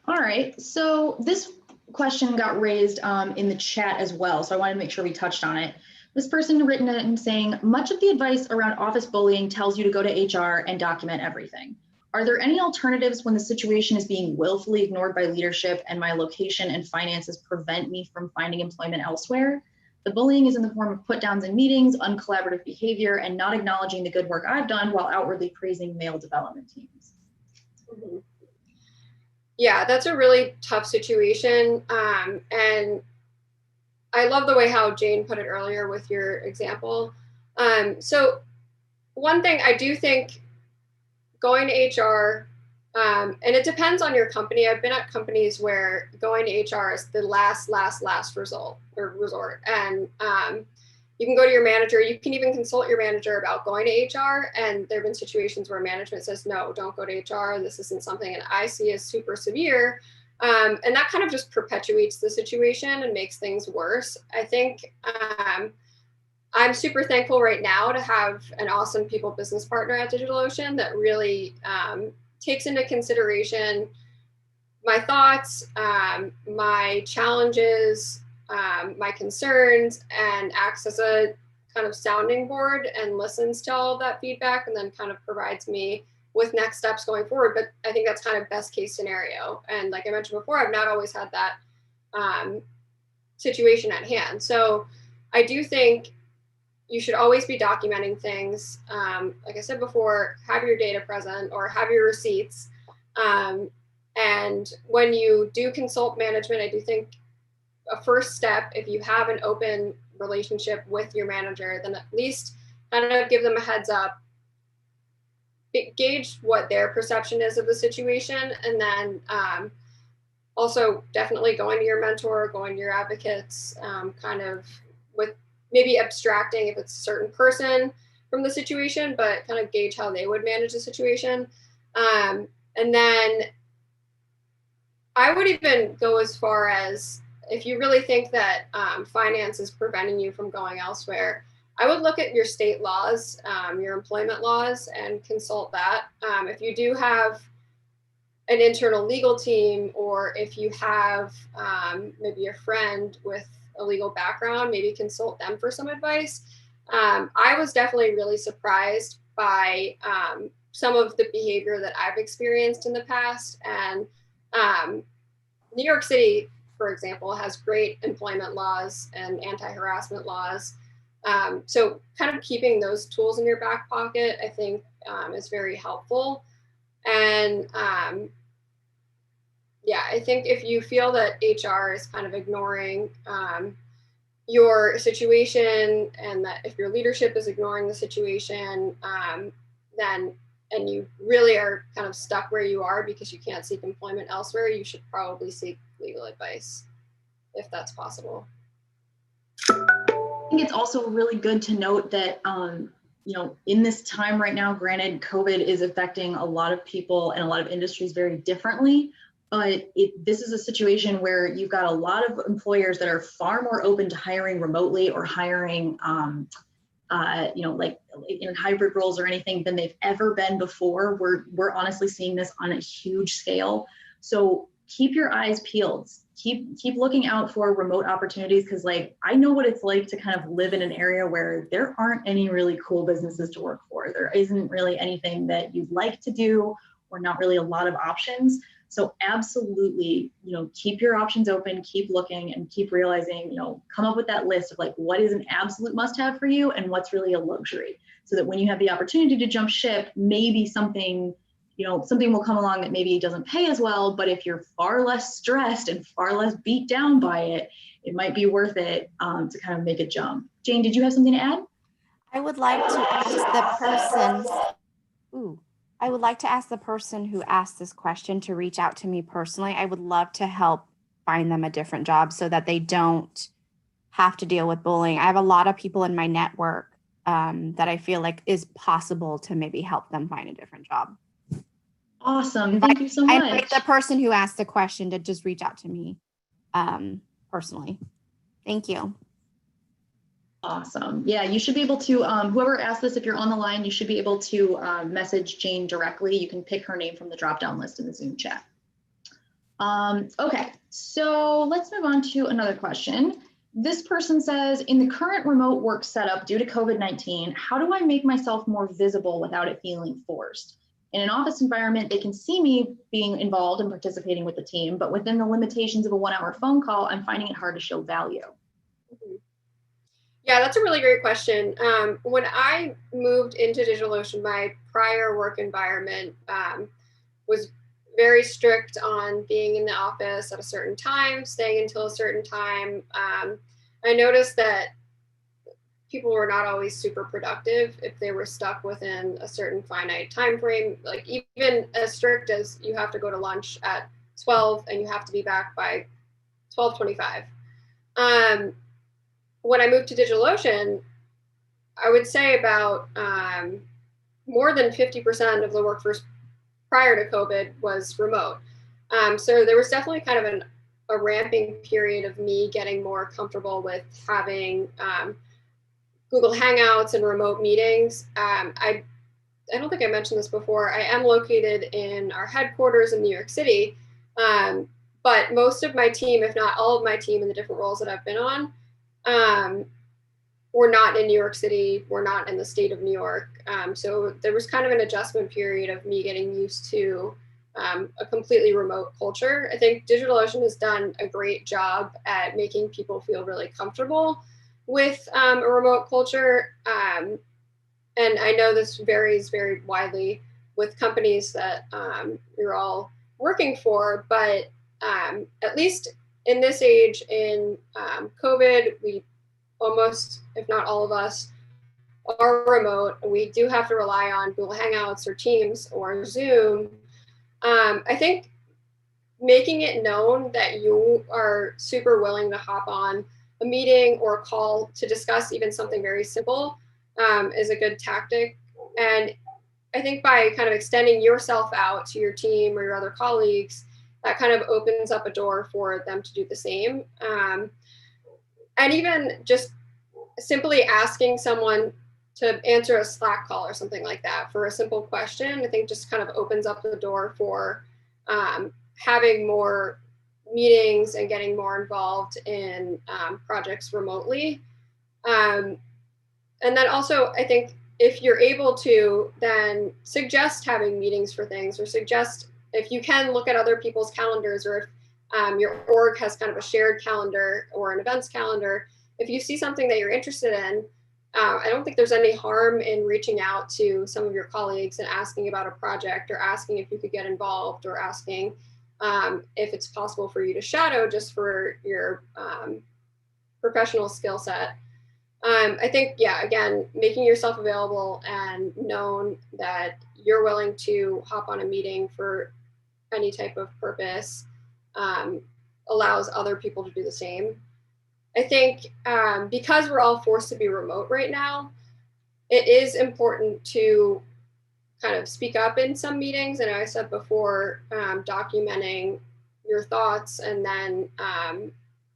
All right, so this question got raised in the chat as well, so I wanted to make sure we touched on it. This person written it and saying, much of the advice around office bullying tells you to go to HR and document everything. Are there any alternatives when the situation is being willfully ignored by leadership and my location and finances prevent me from finding employment elsewhere? The bullying is in the form of put downs in meetings, uncollaborative behavior, and not acknowledging the good work I've done while outwardly praising male development teams. Mm-hmm. Yeah, that's a really tough situation. And I love the way how Jane put it earlier with your example. So one thing I do think, going to HR, and it depends on your company. I've been at companies where going to HR is the last resort. And you can go to your manager. You can even consult your manager about going to HR. And there have been situations where management says, no, don't go to HR. This isn't something that I see as super severe. And that kind of just perpetuates the situation and makes things worse. I think I'm super thankful right now to have an awesome people business partner at DigitalOcean that really takes into consideration my thoughts, my challenges, my concerns, and acts as a kind of sounding board and listens to all of that feedback and then kind of provides me with next steps going forward. But I think that's kind of best case scenario. And like I mentioned before, I've not always had that situation at hand. So I do think you should always be documenting things. Like I said before, have your data present or have your receipts. And when you do consult management, I do think a first step, if you have an open relationship with your manager, then at least kind of give them a heads up, gauge what their perception is of the situation, and then also definitely going to your mentor, going to your advocates, kind of with maybe abstracting if it's a certain person from the situation, but kind of gauge how they would manage the situation. And then I would even go as far as, if you really think that finance is preventing you from going elsewhere, I would look at your state laws, your employment laws, and consult that. If you do have an internal legal team, or if you have maybe a friend with a legal background, maybe consult them for some advice. I was definitely really surprised by some of the behavior that I've experienced in the past. And New York City, for example, has great employment laws and anti-harassment laws. So kind of keeping those tools in your back pocket, I think, is very helpful. And yeah, I think if you feel that HR is kind of ignoring your situation, and that if your leadership is ignoring the situation, then, and you really are kind of stuck where you are because you can't seek employment elsewhere, you should probably seek legal advice if that's possible. I think it's also really good to note that, you know, in this time right now, granted, COVID is affecting a lot of people and a lot of industries very differently, But this is a situation where you've got a lot of employers that are far more open to hiring remotely or hiring, like in hybrid roles or anything than they've ever been before. We're honestly seeing this on a huge scale. So keep your eyes peeled. Keep looking out for remote opportunities, because like I know what it's like to kind of live in an area where there aren't any really cool businesses to work for. There isn't really anything that you'd like to do, or not really a lot of options. So absolutely, keep your options open, keep looking, and keep realizing, come up with that list of like what is an absolute must-have for you and what's really a luxury, so that when you have the opportunity to jump ship, maybe something will come along that maybe doesn't pay as well, but if you're far less stressed and far less beat down by it, it might be worth it to kind of make a jump. Jane, did you have something to add? I would like to ask the person. I would like to ask the person who asked this question to reach out to me personally. I would love to help find them a different job so that they don't have to deal with bullying. I have a lot of people in my network that I feel like is possible to maybe help them find a different job. Awesome. Thank you so much. I invite the person who asked the question to just reach out to me personally. Thank you. Awesome. Yeah, you should be able to, whoever asked this, if you're on the line, you should be able to message Jane directly. You can pick her name from the drop-down list in the Zoom chat. Okay, so let's move on to another question. This person says, in the current remote work setup due to COVID-19, how do I make myself more visible without it feeling forced? In an office environment, they can see me being involved and participating with the team, but within the limitations of a 1-hour phone call, I'm finding it hard to show value. Yeah, that's a really great question. When I moved into DigitalOcean, my prior work environment was very strict on being in the office at a certain time, staying until a certain time. I noticed that people were not always super productive if they were stuck within a certain finite time frame, like even as strict as you have to go to lunch at 12 and you have to be back by 12:25. When I moved to DigitalOcean, I would say about more than 50% of the workforce prior to COVID was remote. So there was definitely kind of a ramping period of me getting more comfortable with having Google Hangouts and remote meetings. I don't think I mentioned this before. I am located in our headquarters in New York City, but most of my team, if not all of my team in the different roles that I've been on, we're not in New York City, we're not in the state of New York. So there was kind of an adjustment period of me getting used to a completely remote culture. I think DigitalOcean has done a great job at making people feel really comfortable with a remote culture. And I know this varies very widely with companies that you're all working for, but at least in this age in COVID, we almost, if not all of us, are remote. We do have to rely on Google Hangouts or Teams or Zoom. I think making it known that you are super willing to hop on a meeting or a call to discuss even something very simple is a good tactic. And I think by kind of extending yourself out to your team or your other colleagues, that kind of opens up a door for them to do the same. And even just simply asking someone to answer a Slack call or something like that for a simple question, I think just kind of opens up the door for having more meetings and getting more involved in projects remotely. And then also, I think if you're able to then suggest having meetings for things, or suggest if you can look at other people's calendars, or if your org has kind of a shared calendar or an events calendar, if you see something that you're interested in, I don't think there's any harm in reaching out to some of your colleagues and asking about a project, or asking if you could get involved, or asking if it's possible for you to shadow just for your professional skill set. I think, yeah, again, making yourself available and known that you're willing to hop on a meeting for any type of purpose allows other people to do the same. I think because we're all forced to be remote right now, it is important to kind of speak up in some meetings. And I said before, documenting your thoughts, and then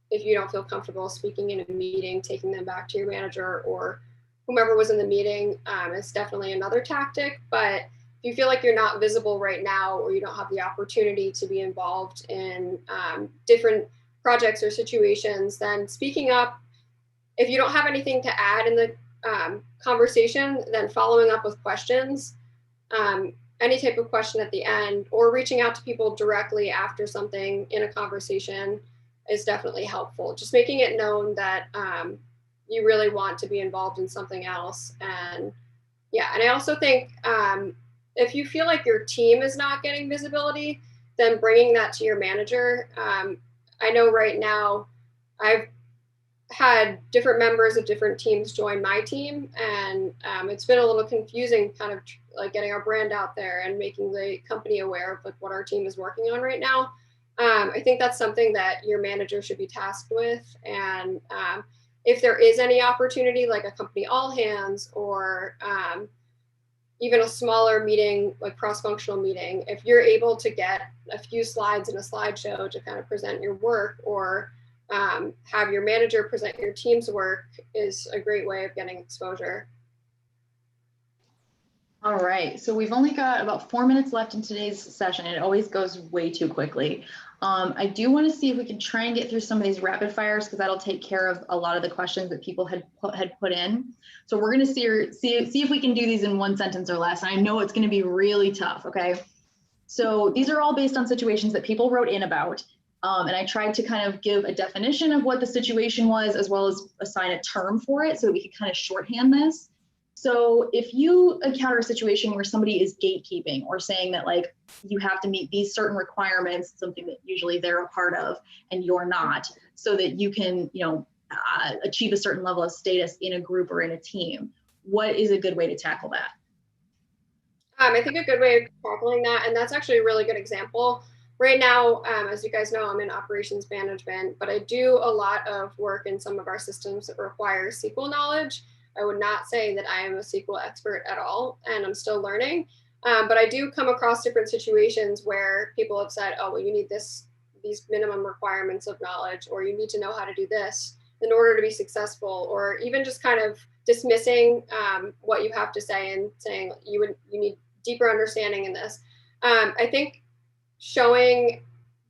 if you don't feel comfortable speaking in a meeting, taking them back to your manager or whomever was in the meeting is definitely another tactic. But if you feel like you're not visible right now, or you don't have the opportunity to be involved in different projects or situations, then speaking up. If you don't have anything to add in the conversation, then following up with questions, any type of question at the end, or reaching out to people directly after something in a conversation is definitely helpful. Just making it known that you really want to be involved in something else. And yeah, and I also think if you feel like your team is not getting visibility, then bringing that to your manager. I know right now I've had different members of different teams join my team, and it's been a little confusing, kind of like getting our brand out there and making the company aware of like what our team is working on right now. I think that's something that your manager should be tasked with. And if there is any opportunity, like a company all hands, or even a smaller meeting, like cross-functional meeting, if you're able to get a few slides in a slideshow to kind of present your work, or have your manager present your team's work, is a great way of getting exposure. All right, so we've only got about 4 minutes left in today's session. It always goes way too quickly. I do want to see if we can try and get through some of these rapid fires, because that'll take care of a lot of the questions that people had put in. So we're going to see if we can do these in 1 sentence or less. And I know it's going to be really tough. Okay, so these are all based on situations that people wrote in about. And I tried to kind of give a definition of what the situation was, as well as assign a term for it, so that we could kind of shorthand this. So if you encounter a situation where somebody is gatekeeping, or saying that like you have to meet these certain requirements, something that usually they're a part of and you're not, so that you can, achieve a certain level of status in a group or in a team, what is a good way to tackle that? I think a good way of tackling that, and that's actually a really good example. Right now, as you guys know, I'm in operations management, but I do a lot of work in some of our systems that require SQL knowledge. I would not say that I am a SQL expert at all, and I'm still learning. But I do come across different situations where people have said, oh, well, you need these minimum requirements of knowledge, or you need to know how to do this in order to be successful, or even just kind of dismissing what you have to say and saying you need deeper understanding in this. I think showing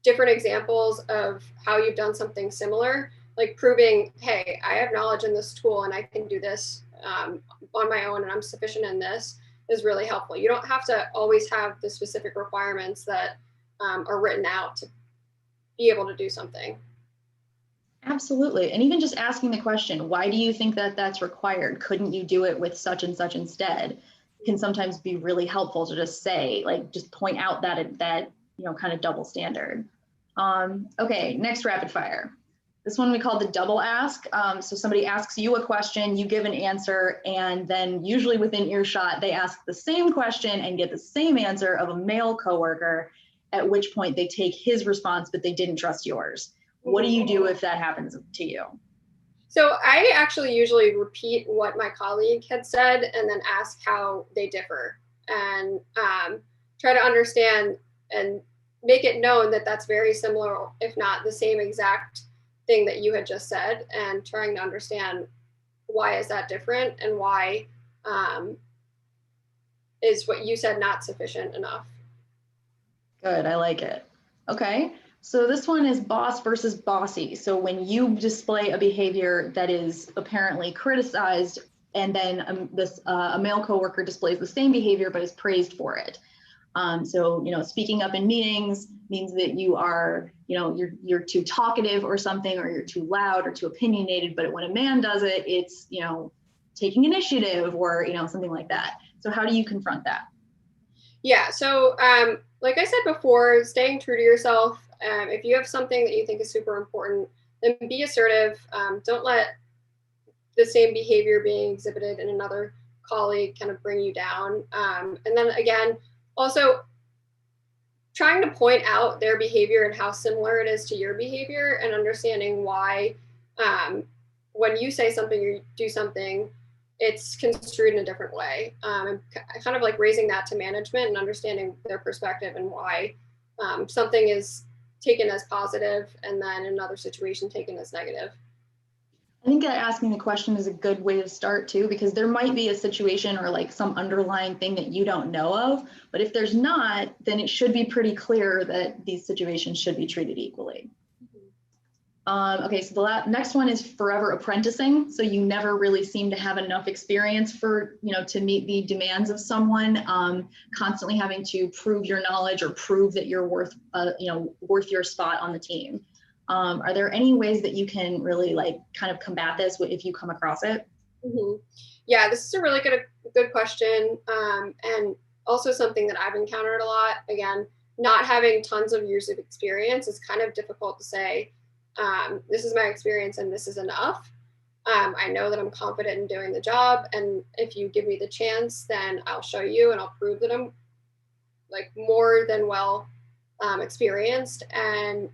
different examples of how you've done something similar, like proving, hey, I have knowledge in this tool and I can do this on my own, and I'm sufficient in this, is really helpful. You don't have to always have the specific requirements that are written out to be able to do something. Absolutely. And even just asking the question, why do you think that that's required? Couldn't you do it with such and such instead? Can sometimes be really helpful to just say, like, just point out that kind of double standard. Okay, next rapid fire. This one we call the double ask. So somebody asks you a question, you give an answer, and then usually within earshot, they ask the same question and get the same answer of a male coworker, at which point they take his response, but they didn't trust yours. What do you do if that happens to you? So I actually usually repeat what my colleague had said and then ask how they differ, and try to understand and make it known that that's very similar, if not the same exact thing that you had just said, and trying to understand why is that different, and why is what you said not sufficient enough. Good, I like it. Okay, so this one is boss versus bossy. So when you display a behavior that is apparently criticized, and then a male coworker displays the same behavior but is praised for it. So, speaking up in meetings means that you are, you're too talkative or something, or you're too loud or too opinionated. But when a man does it, it's, taking initiative, or, something like that. So how do you confront that? Yeah. So, like I said before, staying true to yourself. If you have something that you think is super important, then be assertive. Don't let the same behavior being exhibited in another colleague kind of bring you down. And then again, also trying to point out their behavior and how similar it is to your behavior, and understanding why when you say something or do something, it's construed in a different way. And kind of like raising that to management and understanding their perspective, and why something is taken as positive, and then another situation taken as negative. I think that asking the question is a good way to start too, because there might be a situation or like some underlying thing that you don't know of, but if there's not, then it should be pretty clear that these situations should be treated equally. Okay, so the next one is forever apprenticing. So you never really seem to have enough experience for, to meet the demands of someone, constantly having to prove your knowledge or prove that you're worth your spot on the team. Are there any ways that you can really kind of combat this if you come across it? Mm-hmm. Yeah, this is a really good question. And also something that I've encountered a lot. Again, not having tons of years of experience is kind of difficult to say, this is my experience and this is enough. I know that I'm confident in doing the job, and if you give me the chance, then I'll show you and I'll prove that I'm more than well experienced. And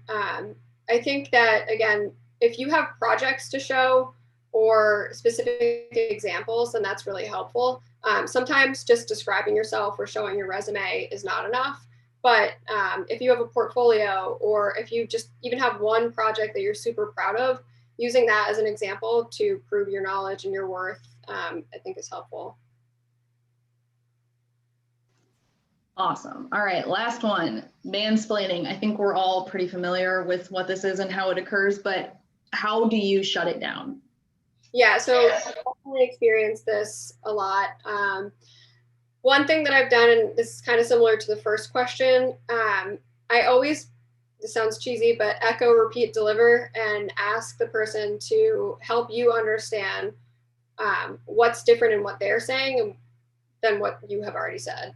I think that, again, if you have projects to show or specific examples, then that's really helpful. Sometimes just describing yourself or showing your resume is not enough. But if you have a portfolio, or if you just even have one project that you're super proud of, using that as an example to prove your knowledge and your worth, I think is helpful. Awesome. All right, last one, mansplaining. I think we're all pretty familiar with what this is and how it occurs, but how do you shut it down? Yeah, so I've definitely experienced this a lot. One thing that I've done, and this is kind of similar to the first question, I always, this sounds cheesy, but echo, repeat, deliver, and ask the person to help you understand what's different in what they're saying than what you have already said.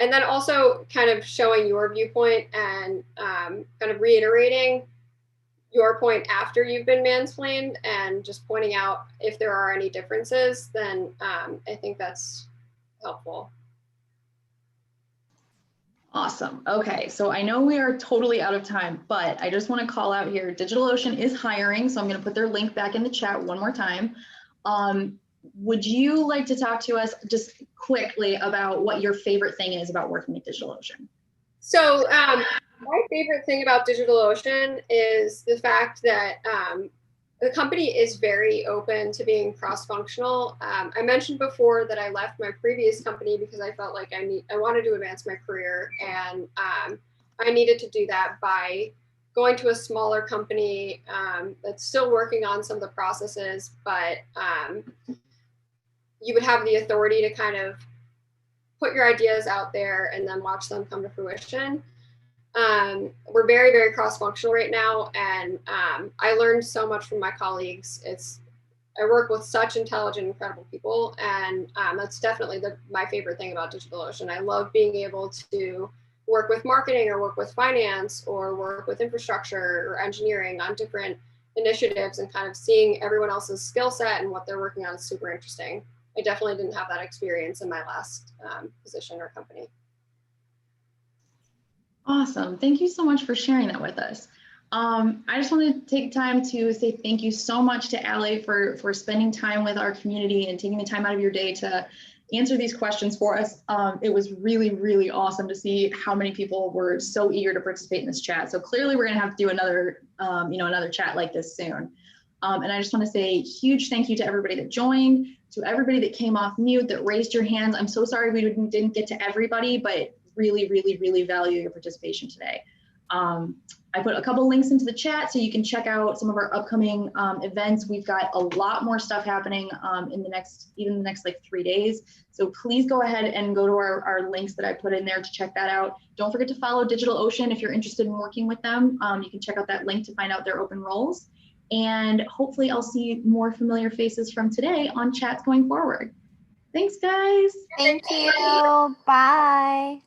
And then also kind of showing your viewpoint and kind of reiterating your point after you've been mansplained, and just pointing out if there are any differences, then I think that's helpful. Awesome. Okay, so I know we are totally out of time, but I just want to call out here, DigitalOcean is hiring, so I'm going to put their link back in the chat one more time. Would you like to talk to us just quickly about what your favorite thing is about working at DigitalOcean? So my favorite thing about DigitalOcean is the fact that the company is very open to being cross-functional. I mentioned before that I left my previous company because I felt like I wanted to advance my career, and I needed to do that by going to a smaller company that's still working on some of the processes, but you would have the authority to kind of put your ideas out there and then watch them come to fruition. We're very, very cross-functional right now, and I learned so much from my colleagues. I work with such intelligent, incredible people, and that's definitely my favorite thing about DigitalOcean. I love being able to work with marketing, or work with finance, or work with infrastructure or engineering on different initiatives, and kind of seeing everyone else's skill set and what they're working on is super interesting. I definitely didn't have that experience in my last position or company. Awesome. Thank you so much for sharing that with us. I just want to take time to say thank you so much to Allie for spending time with our community and taking the time out of your day to answer these questions for us. It was really, really awesome to see how many people were so eager to participate in this chat. So clearly we're going to have to do another, another chat like this soon. And I just want to say huge thank you to everybody that joined, to everybody that came off mute, that raised your hands. I'm so sorry we didn't get to everybody, but really, really, really value your participation today. I put a couple links into the chat so you can check out some of our upcoming events. We've got a lot more stuff happening in the next 3 days. So please go ahead and go to our links that I put in there to check that out. Don't forget to follow DigitalOcean if you're interested in working with them. You can check out that link to find out their open roles. And hopefully I'll see more familiar faces from today on chats going forward. Thanks, guys. Thank you. Bye.